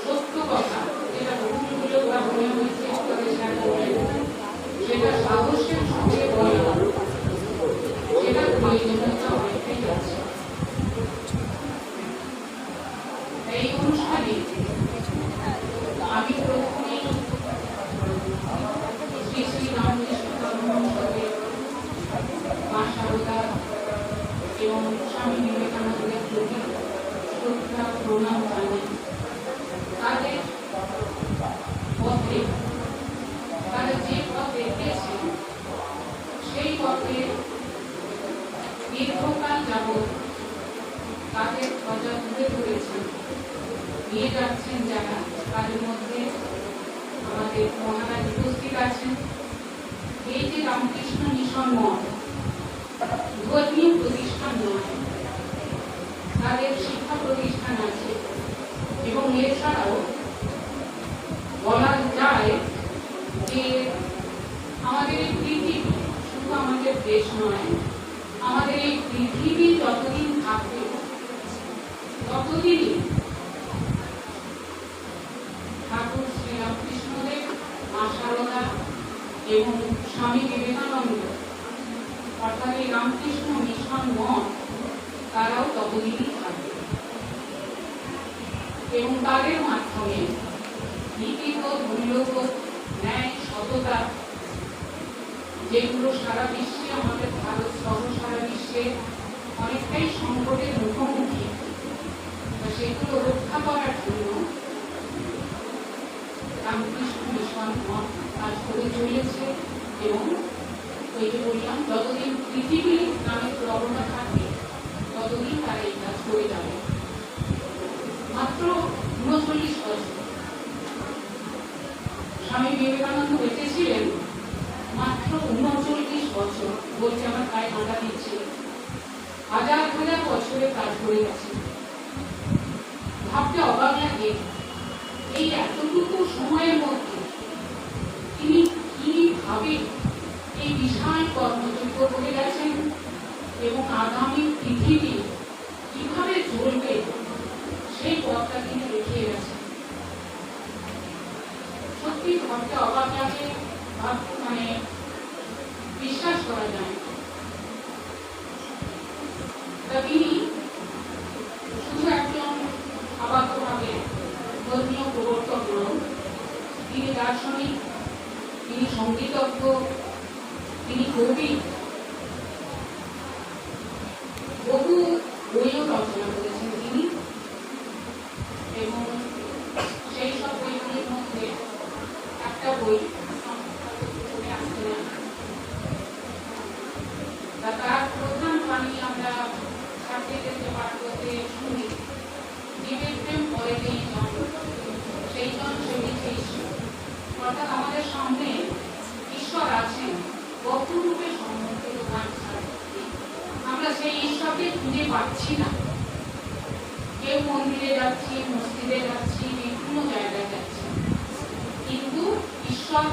সত্য কথা যেটা বহুমূল্য বা মনে হয়েছে সেটা সাহসের সঙ্গে বলা, যেটা প্রয়োজনীয়তা অনেকটাই আছে। এই অনুষ্ঠানে আমি প্রথমেই শ্রী শ্রী রামকৃষ্ণ ধর্মসভার মা শারদা এবং স্বামী বিবেকানন্দের প্রতি শ্রদ্ধা প্রণাম জানাই। তাদের পথে, তারা যে পথ দেখিয়েছেন সেই পথে দীর্ঘকাল যাবৎ তাদের ধ্বজা তুলে ধরেছেন, নিয়ে যাচ্ছেন যারা, তাদের মধ্যে আমাদের মহারাজ উপস্থিত আছেন। এই যে রামকৃষ্ণ মিশন মঠ ধর্মীয় প্রতিষ্ঠান নয়, তাদের শিক্ষা প্রতিষ্ঠান আছে, এবং এছাড়াও বলা যায় যে আমাদের এই পৃথিবী শুধু আমাদের দেশ নয়, আমাদের এই পৃথিবী যতদিন থাকবে ততদিনই ঠাকুর শ্রীরামকৃষ্ণদেব, মা শারদা এবং স্বামী বিবেকানন্দ অর্থাৎ এই রামকৃষ্ণ মিশন মঠ তারাও ততদিনই থাকবে। এবং তাদের মাধ্যমে নীতিবোধ, মূল্যবোধ, ন্যায়, সততা, যেগুলো সারা বিশ্বে, আমাদের ভারত সহ সারা বিশ্বে অনেকটাই সংকটের মুখোমুখি, সেগুলো রক্ষা করার জন্য রামকৃষ্ণ মিশন মঠ কাজ করে চলেছে। এবং ওই যে বললাম, যতদিন পৃথিবী নামে প্রবণতা থাকে ততদিন তারা এই কাজ করে যাবে। মাত্র 39 বছর স্বামী বিবেকানন্দ বেঁচেছিলেন, মাত্র 39 বছর, বলছে আমার গায়ে কাঁটা দিচ্ছে। হাজার হাজার বছরে কাজ করে গেছে। ভাবতে অবাক লাগে, এই এতটুকু সময়ের মধ্যে তিনি কিভাবে এই বিশাল কর্মযোগ্য করে গেছেন এবং আগামী পৃথিবী কিভাবে চলবে সেই পথটা তিনি দেখিয়ে গেছেন। সত্যি ভাবতে অবাক লাগে, মানে বিশ্বাস করা যায়। তিনি শুধু একজন আবাকভাবে ধর্মীয় প্রবর্তক নন, তিনি দার্শনিক, তিনি সঙ্গীতজ্ঞ, তিনি কবি, বহু বইও রচনা করেছেন তিনি। এবং সেই সব বইগুলির মধ্যে একটা বই আসছে না, তার প্রধান বাণী আমরা ছাত্রীদেরকে পাঠ করতে শুনি, জীবের প্রেম করে নেই জন, সেই জন সেবিছে ঈশ্বর। অর্থাৎ আমাদের সামনে ঈশ্বর আছেন, বহুরূপে সম্মুখিত গান ছাড়া আমরা সেই ঈশ্বরকে খুঁজে পাচ্ছি না। কেউ মন্দিরে যাচ্ছি, মসজিদে যাচ্ছি, বিভিন্ন জায়গায় যাচ্ছি, কিন্তু ঈশ্বর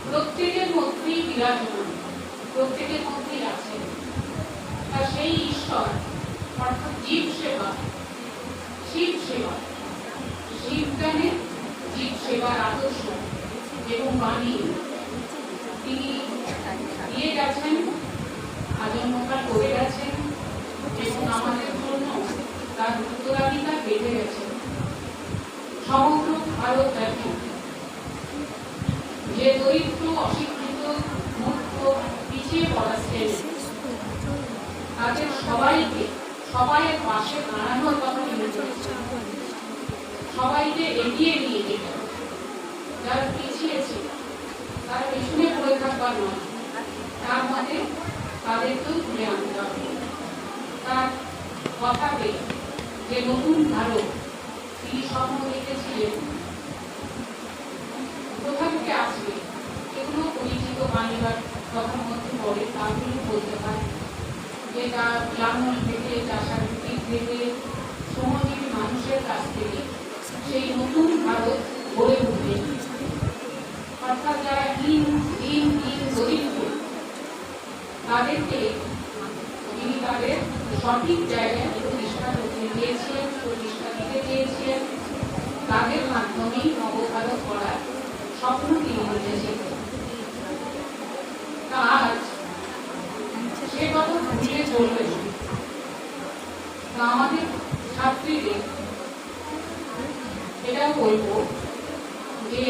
প্রত্যেকের মধ্যেই বিরাজমান, প্রত্যেকের মধ্যেই আছে। আর সেই ঈশ্বর অর্থাৎ জীব সেবা, শিব সেবা, শিবজ্ঞানে জীব সেবার আদর্শ এবং বাণী তিনি দিয়ে গেছেন, আজন্মকাল করে গেছেন এবং আমাদের জন্য তার উত্তরাধিকার বেঁধে গেছেন। সমগ্র ভারত ব্যাপী যে দরিদ্র, অশিক্ষিত, মূর্খ, পিছিয়ে পড়া শ্রেণী, তাদের সবাইয়ের পাশে দাঁড়ানোর কথা তিনি বলেছেন। সবাইকে এগিয়ে নিয়ে যেতে, যারা পিছিয়ে ছিল তারা পিছনে পড়ে থাকবার নয়, তার মধ্যে তাদেরকেও তুলে আনতে হবে। তার কথাতে যে নতুন ভারত তিনি স্বপ্ন দেখেছিলেন, কোথা থেকে আসবে এগুলো পরিচিত বাণীবার কথার মধ্যে পড়ে, তাগুলো বলতে পারে যে তা লাঙ্গল থেকে, চাষার দিক থেকে, শ্রমজীবী মানুষের কাছ থেকে সেই নতুন ভারত গড়ে উঠবে। অর্থাৎ যারা দিন দরিদ্র, তাদেরকে তিনি তাদের সঠিক জায়গায় প্রতিষ্ঠা করতে দিয়েছিলেন, প্রতিষ্ঠা দিতে চেয়েছিলেন। তাদের মাধ্যমেই নবভারত করার স্বপ্ন তিনি বুঝেছিলেন। আজ সে কথা ভুলে চলবে না। আমাদের ছাত্রীদের এটাও বলবো যে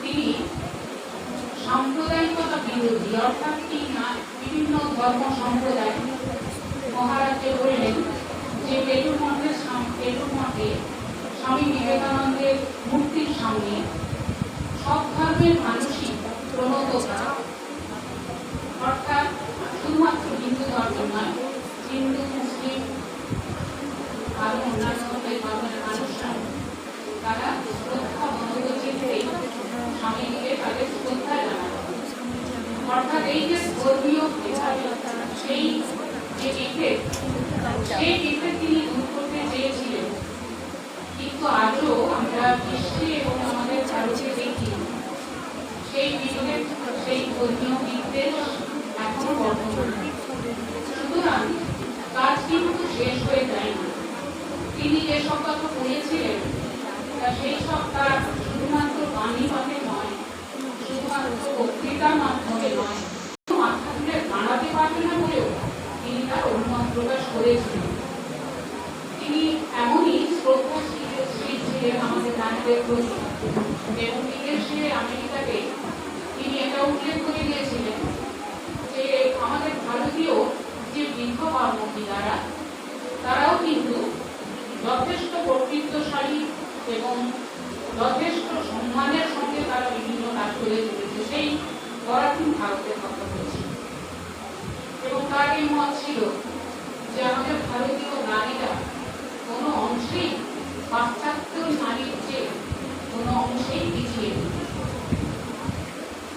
তিনি সাম্প্রদায়িকতা বিরোধী, অর্থাৎ কি না, বিভিন্ন ধর্ম সম্প্রদায় মহারাজকে বললেন যে বেলুর মঠে স্বামী বিবেকানন্দের মূর্তির সামনে সব ধর্মের মানুষই প্রণততা, অর্থাৎ শুধুমাত্র হিন্দু ধর্ম নয়, হিন্দু, মুসলিম আরো অন্যান্য ধর্মের মানুষরা তারা শ্রদ্ধা মনোচিত্তে স্বামীকে তাদের শ্রদ্ধা জানায়। অর্থাৎ এই যে ধর্মীয় সেই যে বিভেদ, সেই বিভেদ তিনি দূর করতে চেয়েছিলেন। কিন্তু আজও আমরা বিশ্বে এবং আমাদের ভারতে দেখি সেই বিভেদ, সেই ধর্মীয় বিদ্বেষ এখনো বর্তমান। সুতরাং কাজ কিন্তু শেষ হয়ে যায় না। তিনি যেসব কথা বলেছিলেন সেই সব তার শুধুমাত্র বাণী পাঠে নয়, শুধুমাত্র বক্তৃতার মাধ্যমে নয়, মাথা তুলে দাঁড়াতে পারবে না বলেও তিনি তার অনুমান প্রকাশ করেছিলেন। তিনি এমনই শ্রদ্ধাশীল উল্লেখ করি এবং বিদেশে আমেরিকাতে তিনি এটা উল্লেখ করে দিয়েছিলেন যে আমাদের ভারতীয় যে বিধবা মহিলারা তারাও কিন্তু যথেষ্ট কর্তৃত্বশালী এবং যথেষ্ট সম্মানের সঙ্গে তারা বিভিন্ন কাজ করে চলেছে। সেই পরাধীন ভারতের কথা বলছি এবং তার এই মত ছিল যে আমাদের ভারতীয় নারীরা কোনো অংশেই পাশ্চাত্য নারীর চেয়ে কোনো অংশেই পিছিয়ে নেই।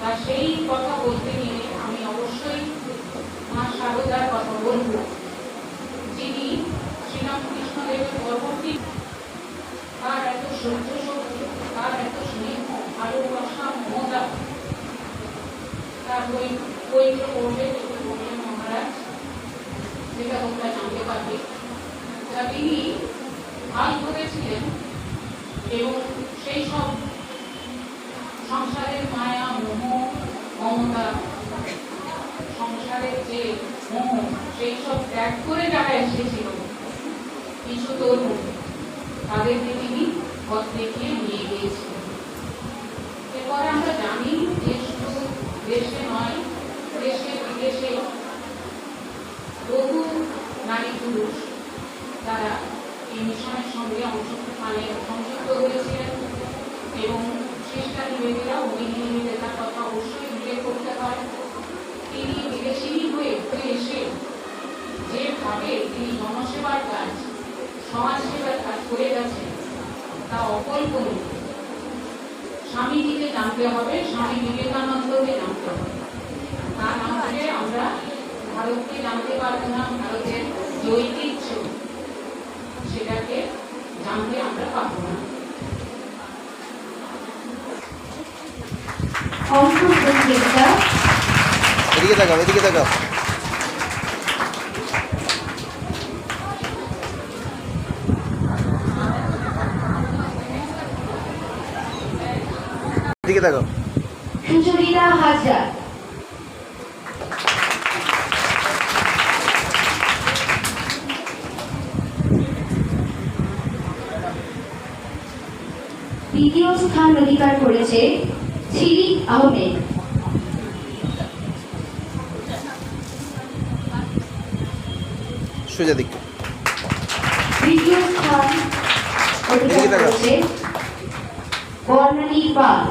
তা সেই কথা বলতে গিয়ে আমি অবশ্যই মা শারদার কথা বলব, যিনি শ্রীরামকৃষ্ণদেবের পরবর্তী তার এত সহ্য শক্তি, তার এত স্নেহ, ভালোবাসা, মমতা, তার পবিত্র পড়লে বললেন মহারাজ, যেটা তোমরা জানতে পারবে, যা তিনি হাল ধরেছিলেন এবং সেই সব সংসারের মায়া, মোহ, মমতা, সংসারের যে মোহ, সেই সব ত্যাগ করে যারা এসেছিল কিছু তরুণ, তাদেরকে তিনি পথ দেখিয়ে নিয়ে গিয়েছিলেন। এরপরে আমরা জানি যে শুধু দেশে নয়, দেশে বিদেশে বহু নারী পুরুষ তারা এই মিশনের সঙ্গে সংযুক্ত হয়েছিলেন এবং খ্রিস্টান নিবেদিরা অভিনিবেদিতার কথা অবশ্যই উল্লেখ করতে হয়। তিনি বিদেশিনী হয়ে এসে যেভাবে তিনি জনসেবার কাজ, সমাজ সেবার কাজ করে গেছেন তা অকল্পনীয়। স্বামীজিকে জানতে হবে, স্বামী বিবেকানন্দকে জানতে হবে, তা না হলে আমরা ভারতকে জানতে পারবো না, ভারতের যে ঐতিহ্য সেটাকে জানতে আমরা পারবো না।
অংশ প্রতিযোগিতা
এদিকে তাকাও, এদিকে তাকাও। এদিকে তাকাও।
সুচরিতা হাজরা, দ্বিতীয় স্থান অধিকার করেছে ছিরিক আহমেদ।
সোজা দিকে।
তৃতীয় স্থান অধিকার করেছে বর্ণালী পাল।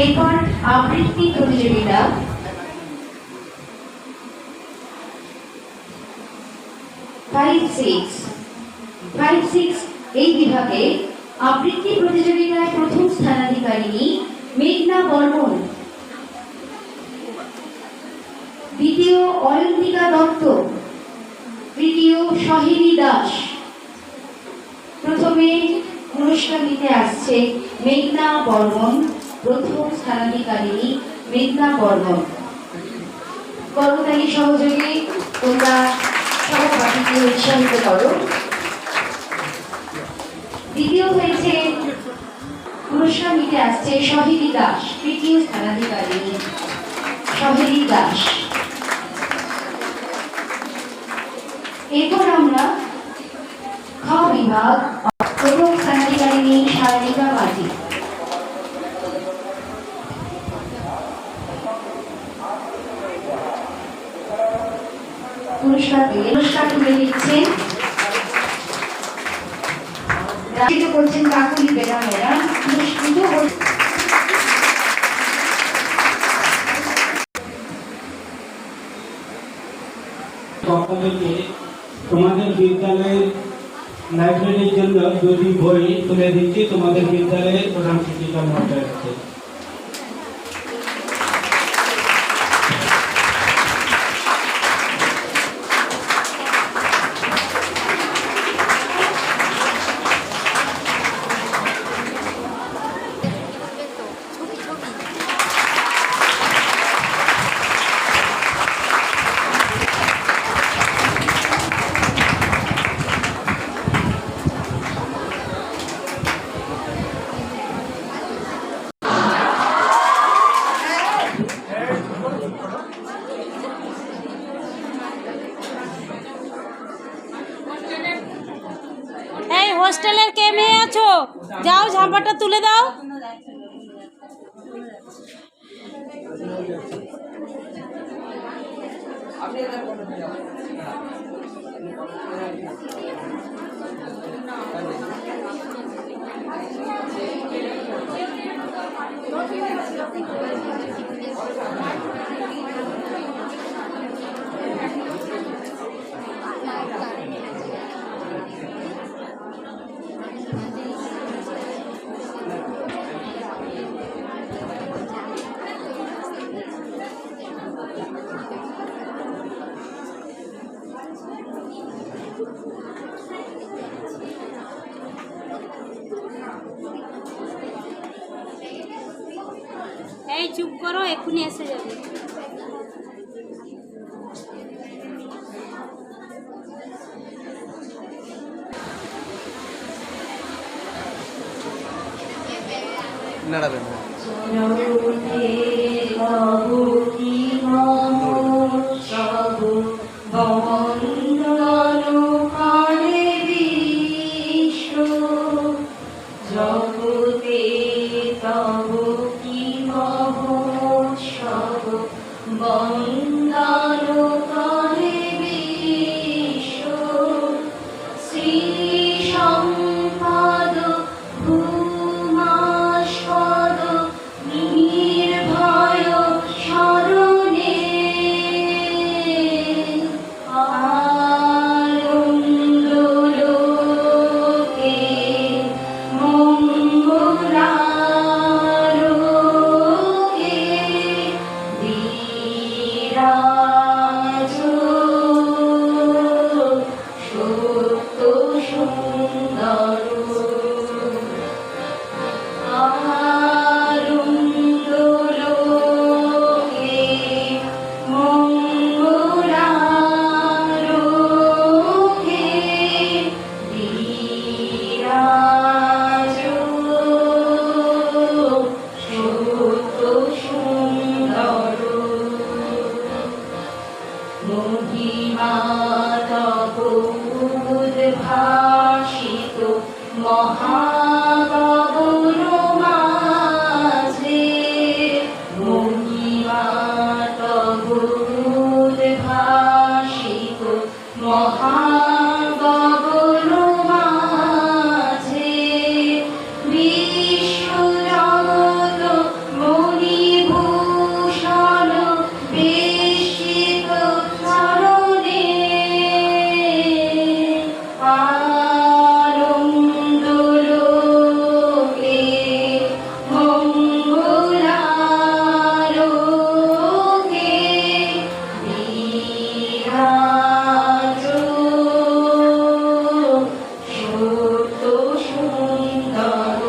এরপর আবৃত্তি প্রতিযোগিতা। ফাইভ সিক্স এই বিভাগে আবৃত্তি প্রতিযোগিতায় প্রথম স্থানাধিকারিণী মেঘনা বর্মন, দ্বিতীয় অয়ন্তিকা দত্ত, তৃতীয় সহেলী দাস। প্রথমে পুরস্কার দিতে আসছে মেঘনা বর্মন, প্রথম স্থানাধিকারিণী মেঘনা বর্মন। কর্মচারী সহযোগে তোমরা সহপাঠীকে উৎসাহিত করো। দ্বিতীয় হয়েছে পুরস্কার নিতে আসছে সহেলী দাস, তৃতীয় স্থানাধিকারিণী সহেলী দাস। এরপর আমরা খ বিভাগ, প্রথম স্থানাধিকারিণী সায়নিকা মাঝি। পুরস্কার তুলে দিচ্ছেন, করছেন কাকুলি বেরামেরা।
তোমাদের বিদ্যালয়ের লাইব্রেরির জন্য দুটি বই তুলে দিচ্ছি তোমাদের বিদ্যালয়ের প্রধান শিক্ষিকা মহাশয়ের কাছে।
হোস্টেলের কে মেয়ে আছো, যাও ঝাঁপাটা তুলে দাও। এই চুপ করো, এক্ষুনি এসে যাবে।
নাড়াবেন না।
জগতে তব কি মহোৎসব, বন্দন করে বিশ্ব। শ্রী সম্পদ ভূমাস্পদ নির্ভয় শরণে, আনন্দলোকে মঙ্গলালোকে বিরাজ সত্য সুন্দর। আনন্দলোকে মঙ্গলালোকে বিরাজ সত্য সুন্দর। মহিমা তব উদ্ভাসিত মহাগগন মাঝে, মহিমা তব উদ্ভাসিত মহাগগন মাঝে, বিশ্বজগৎ মণিভূষণ বেষ্টিত চরণে, আনন্দলোকে মঙ্গলালোকে বিরাজ সত্য সুন্দর।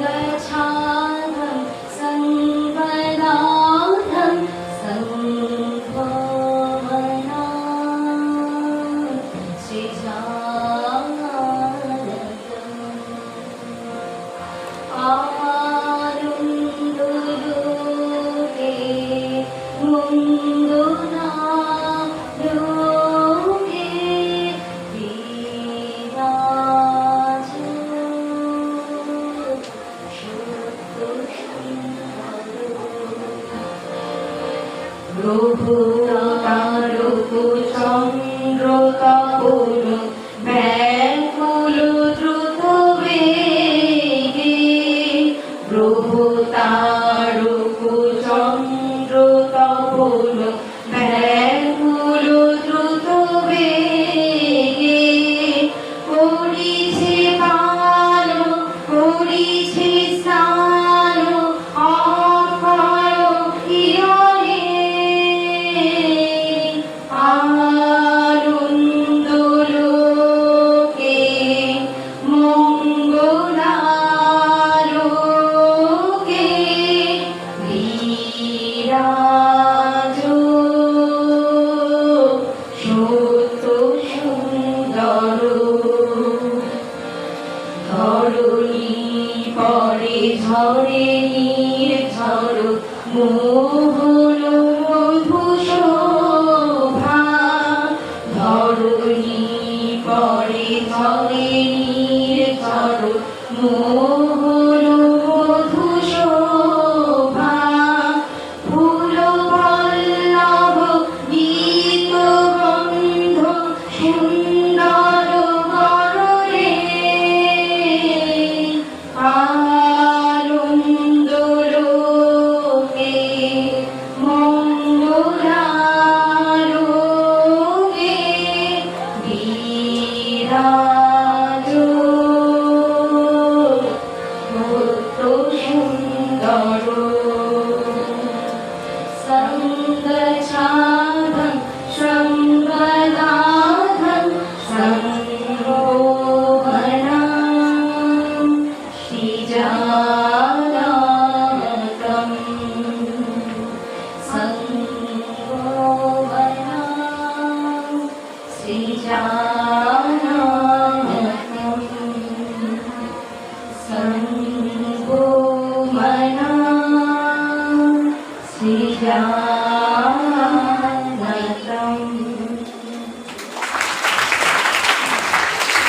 সঙ্গচ্ছাদং সঙ্গনাথং সঙ্গমনাং শ্রীজানতম। আনন্দলোকে মঙ্গলালোকে বিরাজ সত্য সুন্দর। প্রভু তারক চন্দ্র তপন ব্যাকুল দ্রুত বেগে, প্রভু তারক চন্দ্র তপন ব্যাকুল দ্রুত বেগে, করিছে পাল করিছে স্নান অক্ষয় কিরণে, আনন্দলোকে মঙ্গলালোকে বিরাজ সত্য সুন্দর। ধরণী পরে ঝরে নির্ঝর মোহন মধু শোভা, ধরণী ধরে ধরে নির্ঝর মোহর মধু শোভা ফুল পল্লব গীত গন্ধ সুন্দর গররে আনন্দ লোকে মঙ্গলারোগে বিরাজ কত সুন্দর সঙ্গছাদং শৃঙ্গনাথং সংগোহনং শ্রীজাতং সংগোহনং শ্রীজাতং